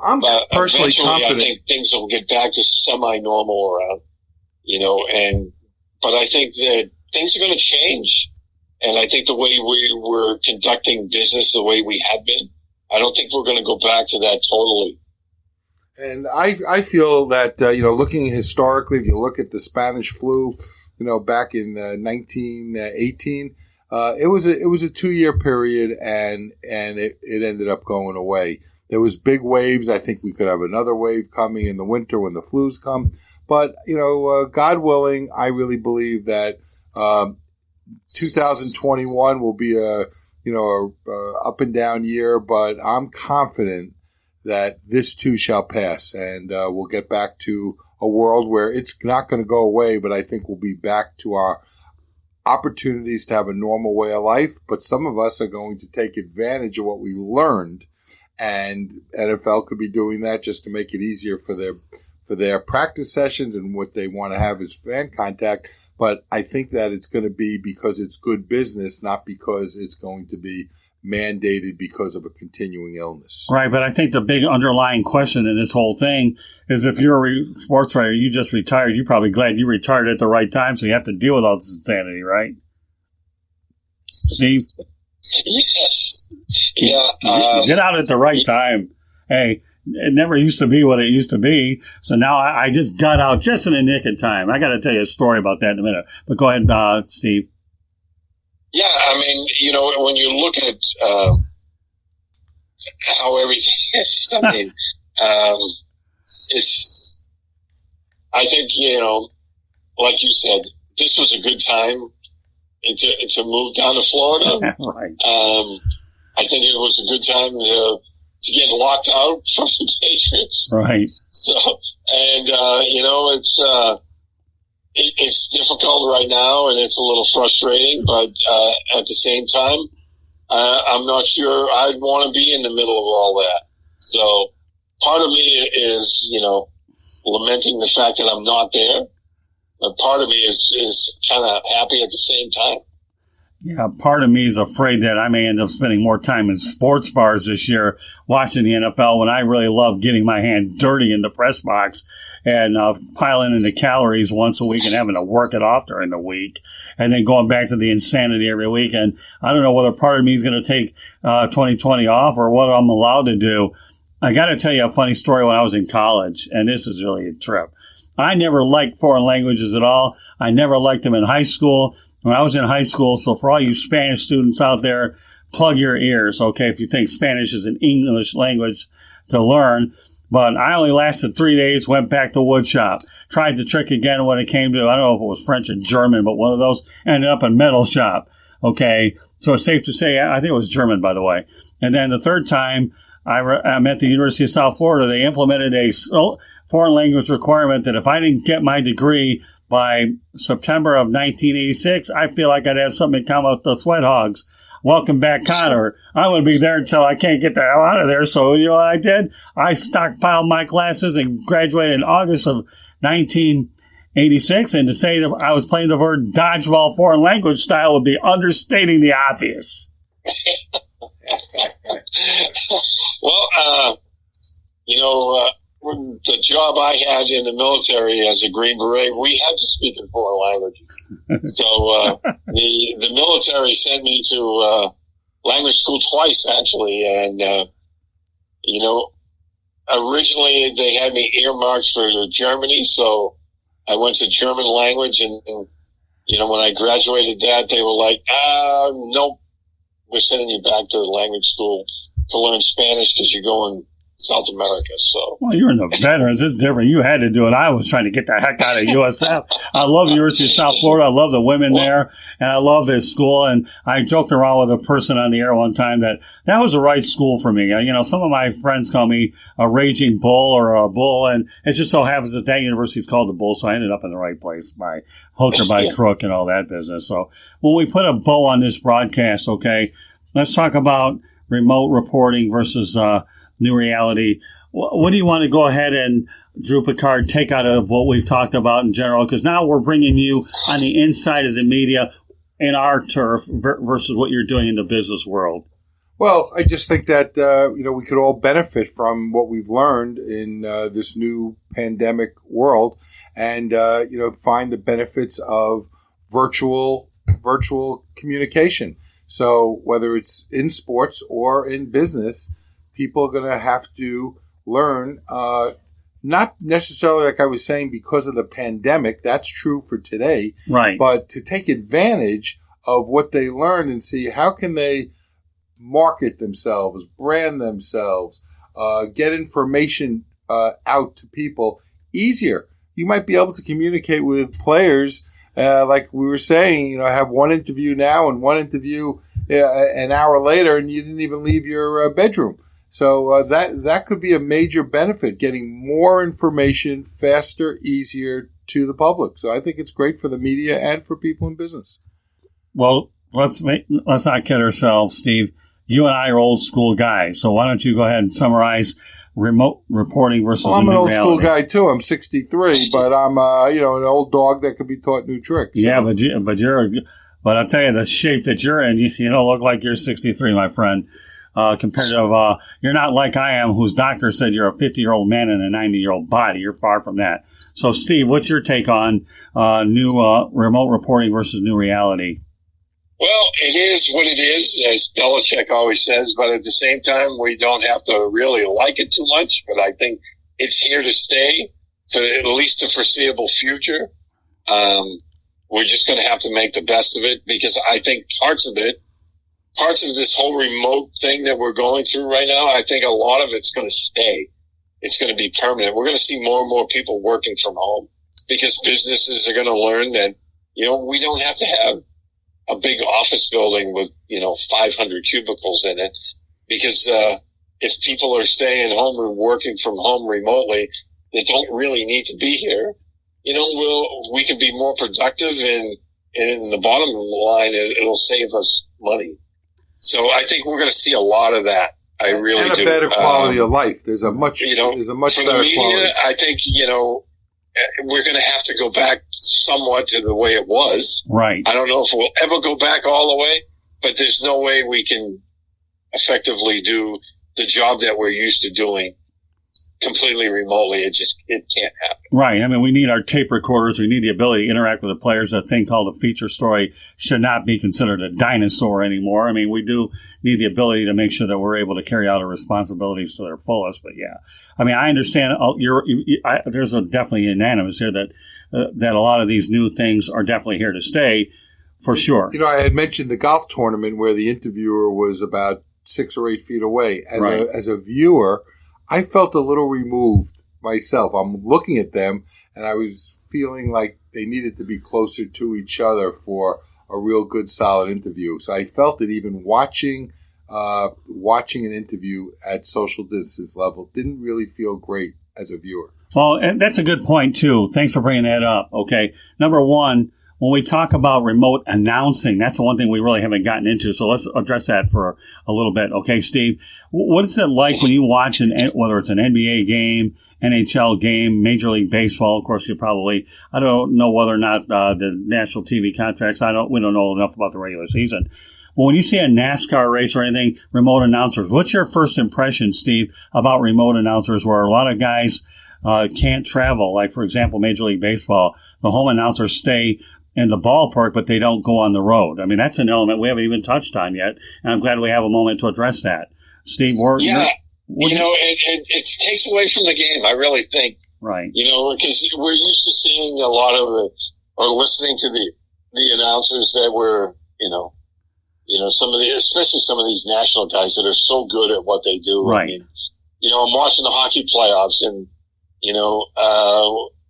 personally confident. I think things will get back to semi-normal around, but I think that things are going to change. And I think the way we were conducting business, the way we had been, I don't think we're going to go back to that totally. And I feel that, looking historically, if you look at the Spanish flu, back in 1918, it was a 2-year period and it ended up going away. There was big waves. I think we could have another wave coming in the winter when the flus come. But, God willing, I really believe that 2021 will be a up and down year, but I'm confident that this too shall pass, and we'll get back to a world where it's not going to go away, but I think we'll be back to our opportunities to have a normal way of life. But some of us are going to take advantage of what we learned, and NFL could be doing that just to make it easier for their practice sessions and what they want to have as fan contact. But I think that it's going to be because it's good business, not because it's going to be mandated because of a continuing illness. Right, but I think the big underlying question in this whole thing is if you're a sports writer, you just retired, you're probably glad you retired at the right time, so you have to deal with all this insanity, right? Steve? Yes. Yeah. Get out at the right time. Hey, it never used to be what it used to be, so now I just got out just in the nick of time. I got to tell you a story about that in a minute, but go ahead, Steve. Yeah, I mean, when you look at how everything is, I mean, it's, I think, like you said, this was a good time to move down to Florida. Right. I think it was a good time to get locked out from the Patriots. Right. So, and, it's difficult right now, and it's a little frustrating, but at the same time, I'm not sure I'd want to be in the middle of all that. So part of me is, lamenting the fact that I'm not there, but part of me is kind of happy at the same time. Yeah, part of me is afraid that I may end up spending more time in sports bars this year watching the NFL when I really love getting my hand dirty in the press box and piling in the calories once a week and having to work it off during the week and then going back to the insanity every week. And I don't know whether part of me is going to take 2020 off or what I'm allowed to do. I got to tell you a funny story when I was in college, and this is really a trip. I never liked foreign languages at all. I never liked them in high school. When I was in high school, so for all you Spanish students out there, plug your ears, okay, if you think Spanish is an English language to learn. But I only lasted 3 days, went back to woodshop, tried the trick again when it came to, I don't know if it was French or German, but one of those ended up in metal shop, okay. So it's safe to say, I think it was German, by the way. And then the third time, I'm at the University of South Florida, they implemented a foreign language requirement that if I didn't get my degree by September of 1986, I feel like I'd have something in common with the Sweat Hogs. welcome back Connor. I'm going to be there until I can't get the hell out of there. So, you know what I did? I stockpiled my classes and graduated in August of 1986. And to say that I was playing the word dodgeball foreign language style would be understating the obvious. Well, the job I had in the military as a Green Beret, we had to speak in foreign languages. So the military sent me to language school twice, actually. And, originally they had me earmarked for Germany. So I went to German language. And when I graduated that, they were like, nope, we're sending you back to the language school to learn Spanish because you're going South America. So, well, you're in the veterans. It's different. You had to do it. I was trying to get the heck out of USF. I love the University of South Florida. I love the women there, and I love this school. And I joked around with a person on the air one time that was the right school for me. Some of my friends call me a raging bull or a bull, and it just so happens that university is called the Bull, so I ended up in the right place by hook or by crook and all that business. So when we put a bow on this broadcast, okay, let's talk about remote reporting versus new reality. What do you want to go ahead and, Drew Pickard, take out of what we've talked about in general? Because now we're bringing you on the inside of the media in our turf versus what you're doing in the business world. Well, I just think that, we could all benefit from what we've learned in this new pandemic world and, find the benefits of virtual communication. So whether it's in sports or in business, people are going to have to learn, not necessarily like I was saying because of the pandemic. That's true for today. Right. But to take advantage of what they learned and see how can they market themselves, brand themselves, get information out to people easier. You might be able to communicate with players like we were saying, have one interview now and one interview an hour later, and you didn't even leave your bedroom. So that could be a major benefit, getting more information faster, easier to the public. So I think it's great for the media and for people in business. Well, let's not kid ourselves, Steve. You and I are old school guys, so why don't you go ahead and summarize remote reporting versus I'm an old reality. School guy too. I'm 63, but I'm an old dog that could be taught new tricks. So. Yeah, but I'll tell you, the shape that you're in, you don't look like you're 63, my friend. Compared to, you're not like I am, whose doctor said you're a 50-year-old man in a 90-year-old body. You're far from that. So, Steve, what's your take on new remote reporting versus new reality? Well, it is what it is, as Belichick always says, but at the same time, we don't have to really like it too much. But I think it's here to stay for at least the foreseeable future. We're just going to have to make the best of it because I think parts of this whole remote thing that we're going through right now, I think a lot of it's going to stay. It's going to be permanent. We're going to see more and more people working from home because businesses are going to learn that, we don't have to have a big office building with, 500 cubicles in it because, if people are staying at home and working from home remotely, they don't really need to be here. We can be more productive and in the bottom line, it'll save us money. So I think we're going to see a lot of that. I really do. And a better quality of life. There's a much better media, quality. I think, we're going to have to go back somewhat to the way it was. Right. I don't know if we'll ever go back all the way, but there's no way we can effectively do the job that we're used to doing completely remotely. It can't happen. Right. I mean, we need our tape recorders. We need the ability to interact with the players. That thing called a feature story should not be considered a dinosaur anymore. I mean, we do need the ability to make sure that we're able to carry out our responsibilities to their fullest. But yeah, I mean, I understand there's definitely unanimous here that a lot of these new things are definitely here to stay for sure. I had mentioned the golf tournament where the interviewer was about 6 or 8 feet away. As a viewer, I felt a little removed myself. I'm looking at them, and I was feeling like they needed to be closer to each other for a real good, solid interview. So I felt that even watching an interview at social distance level didn't really feel great as a viewer. Well, and that's a good point, too. Thanks for bringing that up. Okay. Number one when we talk about remote announcing, that's the one thing we really haven't gotten into. So let's address that for a little bit. Okay, Steve, what is it like when you watch whether it's an NBA game, NHL game, Major League Baseball? Of course, I don't know whether or not the national TV contracts. We don't know enough about the regular season. But when you see a NASCAR race or anything, remote announcers, what's your first impression, Steve, about remote announcers where a lot of guys can't travel? Like, for example, Major League Baseball, the home announcers stay in the ballpark, but they don't go on the road. I mean, that's an element we haven't even touched on yet, and I'm glad we have a moment to address that. Steve, it takes away from the game, I really think. Right. Because we're used to seeing a lot of or listening to the announcers that were, especially some of these national guys that are so good at what they do. Right. I mean, I'm watching the hockey playoffs, and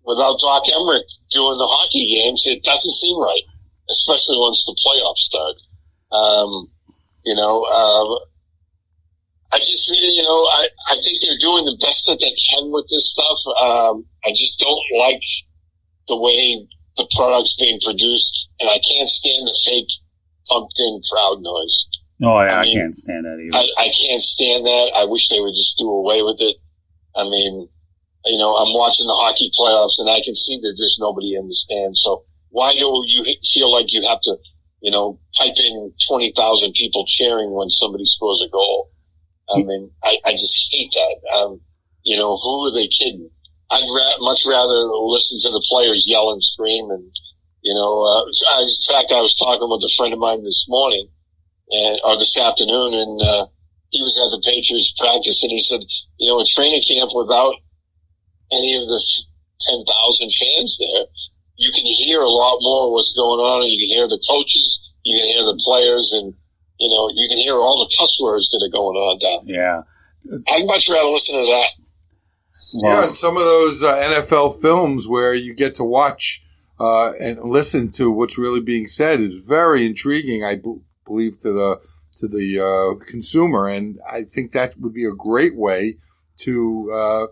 without Doc Emmerich doing the hockey games, it doesn't seem right, especially once the playoffs start. I just, I think they're doing the best that they can with this stuff. I just don't like the way the product's being produced, and I can't stand the fake pumped-in crowd noise. No, I can't stand that either. I can't stand that. I wish they would just do away with it. I mean, I'm watching the hockey playoffs, and I can see that there's nobody in the stands. So why do you feel like you have to, pipe in 20,000 people cheering when somebody scores a goal? I mean, I just hate that. Who are they kidding? I'd much rather listen to the players yell and scream. And, in fact, I was talking with a friend of mine this morning or this afternoon, and he was at the Patriots practice, and he said, a training camp without any of the 10,000 fans there, you can hear a lot more of what's going on, and you can hear the coaches, you can hear the players, and you can hear all the cuss words that are going on down. Yeah. I'd much rather listen to that. Yeah, and some of those NFL films where you get to watch and listen to what's really being said is very intriguing, I believe, to the consumer. And I think that would be a great way to,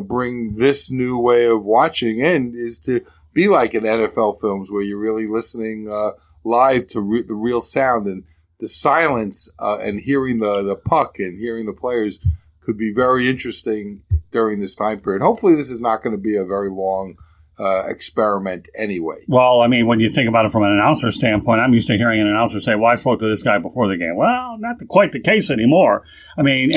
bring this new way of watching in, is to be like in NFL films where you're really listening live to the real sound, and the silence and hearing the puck and hearing the players could be very interesting during this time period. Hopefully this is not going to be a very long experiment anyway. Well, I mean, when you think about it from an announcer standpoint, I'm used to hearing an announcer say, well, I spoke to this guy before the game. Well, not quite the case anymore. I mean,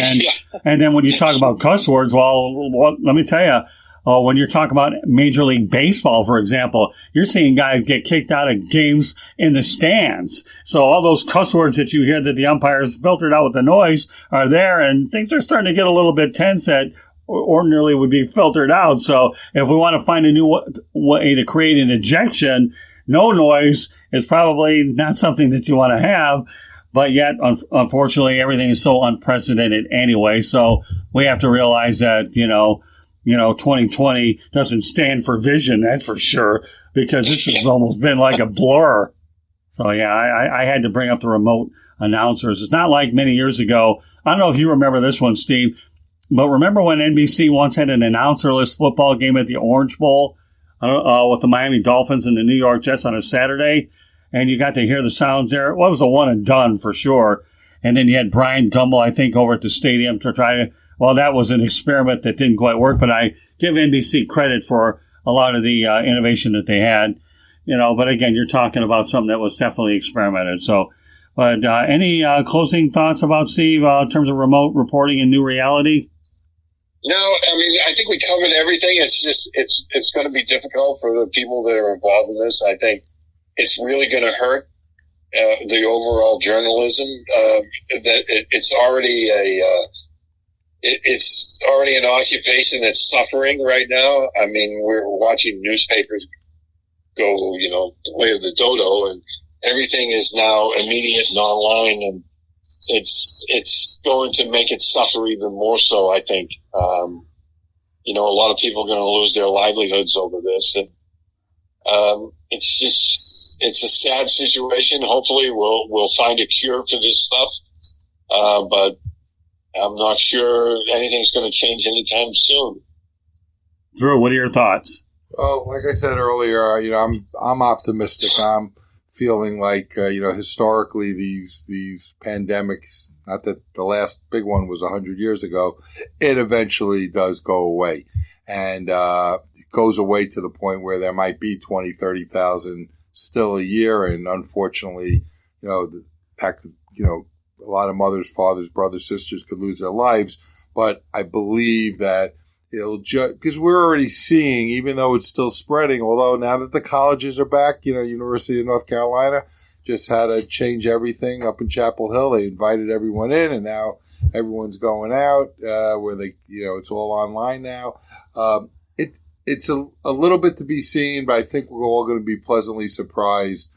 and then when you talk about cuss words, let me tell you, when you're talking about Major League Baseball, for example, you're seeing guys get kicked out of games in the stands. So all those cuss words that you hear that the umpires filtered out with the noise are there, and things are starting to get a little bit tense that ordinarily would be filtered out. So if we want to find a new way to create an ejection, no noise is probably not something that you want to have. But yet, unfortunately, everything is so unprecedented anyway. So we have to realize that, 2020 doesn't stand for vision, that's for sure, because this has almost been like a blur. So, yeah, I had to bring up the remote announcers. It's not like many years ago. I don't know if you remember this one, Steve, but remember when NBC once had an announcerless football game at the Orange Bowl with the Miami Dolphins and the New York Jets on a Saturday, and you got to hear the sounds there? Well, it was a one and done for sure. And then you had Brian Gumbel, I think, over at the stadium to try to. Well, that was an experiment that didn't quite work, but I give NBC credit for a lot of the innovation that they had. But again, you're talking about something that was definitely experimented. So, but any closing thoughts about, Steve, in terms of remote reporting and new reality? No, I mean, I think we covered everything. It's just, it's going to be difficult for the people that are involved in this. I think it's really going to hurt the overall journalism. It's already an occupation that's suffering right now. I mean, we're watching newspapers go, the way of the dodo, and everything is now immediate and online, and it's going to make it suffer even more so, I think. A lot of people are going to lose their livelihoods over this, and it's a sad situation. Hopefully we'll find a cure for this stuff, but I'm not sure anything's going to change anytime soon. Drew, what are your thoughts? Well, like I said earlier, I'm optimistic. I'm feeling like, historically these pandemics, not that the last big one was 100 years ago, it eventually does go away. And, it goes away to the point where there might be 20, 30,000 still a year. And unfortunately, that could, a lot of mothers, fathers, brothers, sisters could lose their lives. But I believe that it'll because we're already seeing, even though it's still spreading, although now that the colleges are back, University of North Carolina just had to change everything up in Chapel Hill. They invited everyone in, and now everyone's going out, where they, it's all online now. It's a little bit to be seen, but I think we're all going to be pleasantly surprised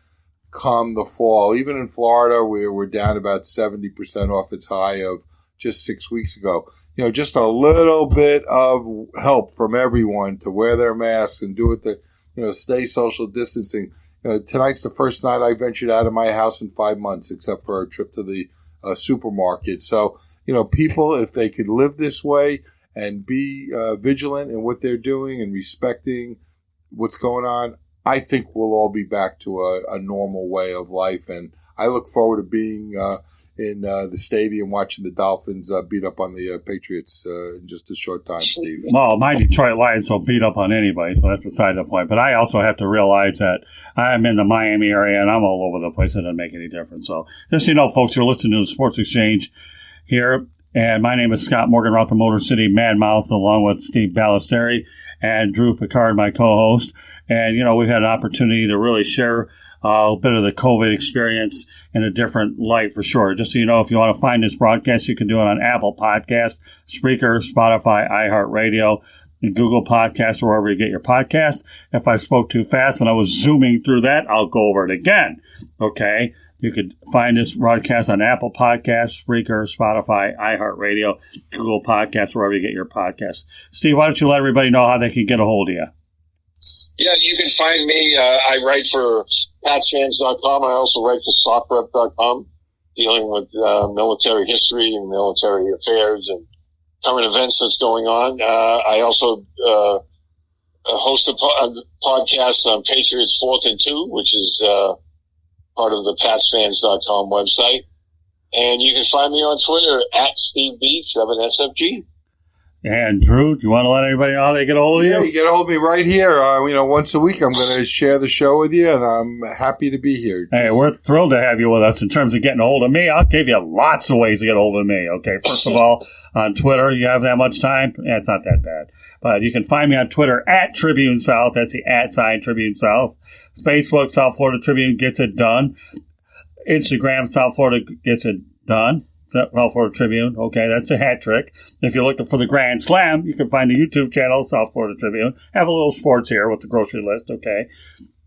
come the fall. Even in Florida, where we're down about 70% off its high of just 6 weeks ago. Just a little bit of help from everyone to wear their masks and do it, stay social distancing. Tonight's the first night I ventured out of my house in 5 months, except for a trip to the supermarket. So, people, if they could live this way and be vigilant in what they're doing and respecting what's going on, I think we'll all be back to a normal way of life. And I look forward to being in the stadium watching the Dolphins beat up on the Patriots in just a short time, Steve. Well, my Detroit Lions will beat up on anybody, so that's beside the point. But I also have to realize that I'm in the Miami area and I'm all over the place. It doesn't make any difference. So just so you know, folks, you're listening to the Sports Exchange here. And my name is Scott Morganroth, the Motor City Mad Mouth, along with Steve Balestrieri and Drew Pickard, my co-host. And, we've had an opportunity to really share a bit of the COVID experience in a different light for sure. Just so you know, if you want to find this broadcast, you can do it on Apple Podcasts, Spreaker, Spotify, iHeartRadio, and Google Podcasts, or wherever you get your podcasts. If I spoke too fast and I was zooming through that, I'll go over it again. Okay? You could find this broadcast on Apple Podcasts, Spreaker, Spotify, iHeartRadio, Google Podcasts, wherever you get your podcasts. Steve, why don't you let everybody know how they can get a hold of you? Yeah, you can find me. I write for PatsFans.com. I also write for SockRep.com, dealing with military history and military affairs and current events that's going on. I also host a podcast on Patriots 4th and 2, which is part of the PatsFans.com website. And you can find me on Twitter at SteveB7SFG. And Drew, do you want to let everybody know how they get a hold of you? Yeah, you get a hold of me right here. Once a week I'm going to share the show with you, and I'm happy to be here. Hey, we're thrilled to have you with us. In terms of getting a hold of me, I'll give you lots of ways to get a hold of me. Okay, first of all, on Twitter, you have that much time? Yeah, it's not that bad. But you can find me on Twitter at Tribune South. That's the @ Tribune South. Facebook, South Florida Tribune gets it done. Instagram, South Florida gets it done. South Florida Tribune. Okay, that's a hat trick. If you're looking for the Grand Slam, you can find the YouTube channel, South Florida Tribune. Have a little sports here with the grocery list, okay?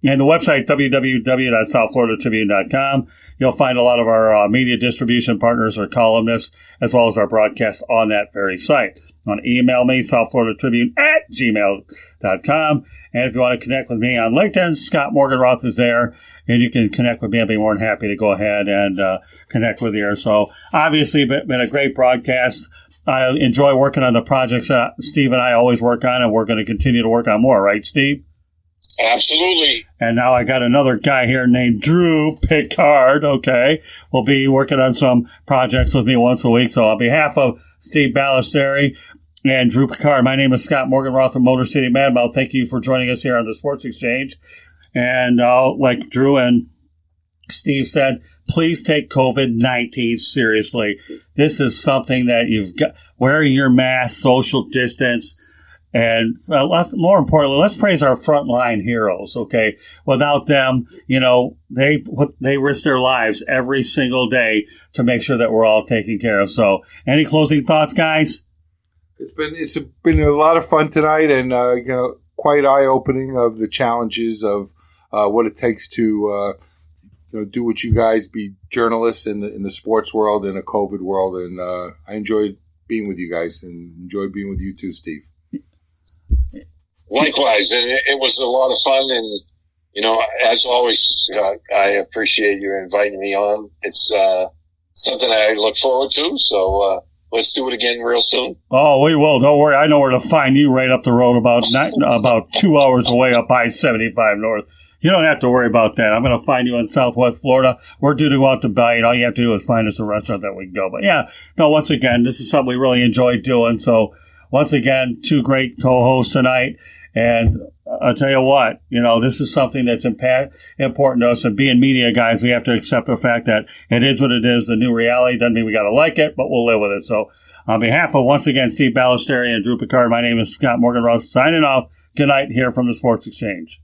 And the website, www.southfloridatribune.com. You'll find a lot of our media distribution partners or columnists, as well as our broadcasts on that very site. You want to email me, southfloridatribune@gmail.com. And if you want to connect with me on LinkedIn, Scott Morganroth is there. And you can connect with me. I'd be more than happy to go ahead and connect with you. So, obviously, it's been a great broadcast. I enjoy working on the projects that Steve and I always work on, and we're going to continue to work on more. Right, Steve? Absolutely. And now I got another guy here named Drew Pickard, okay? Will be working on some projects with me once a week. So, on behalf of Steve Balestrieri and Drew Pickard, my name is Scott Morganroth from Motor City Mad Mouth. Thank you for joining us here on the Sports Exchange. And like Drew and Steve said, please take COVID-19 seriously. This is something that you've got. Wear your mask, social distance, and more importantly, let's praise our frontline heroes. Okay, without them, they risk their lives every single day to make sure that we're all taken care of. So, any closing thoughts, guys? It's been a lot of fun tonight, and quite eye-opening of the challenges of what it takes to do what you guys, be journalists in the sports world, in a COVID world. And I enjoyed being with you guys, and enjoyed being with you too, Steve. Likewise, and it was a lot of fun. And as always, I appreciate you inviting me on. It's something I look forward to. So let's do it again real soon. Oh, we will. Don't worry. I know where to find you right up the road about 2 hours away up I-75 North. You don't have to worry about that. I'm going to find you in Southwest Florida. We're due to go out to bite. All you have to do is find us a restaurant that we can go. But yeah, no, once again, this is something we really enjoy doing. So once again, two great co-hosts tonight. And I'll tell you what, this is something that's important to us. And being media guys, we have to accept the fact that it is what it is. The new reality doesn't mean we got to like it, but we'll live with it. So on behalf of, once again, Steve Balestrieri and Drew Pickard, my name is Scott Morgan-Ross, signing off. Good night here from the Sports Exchange.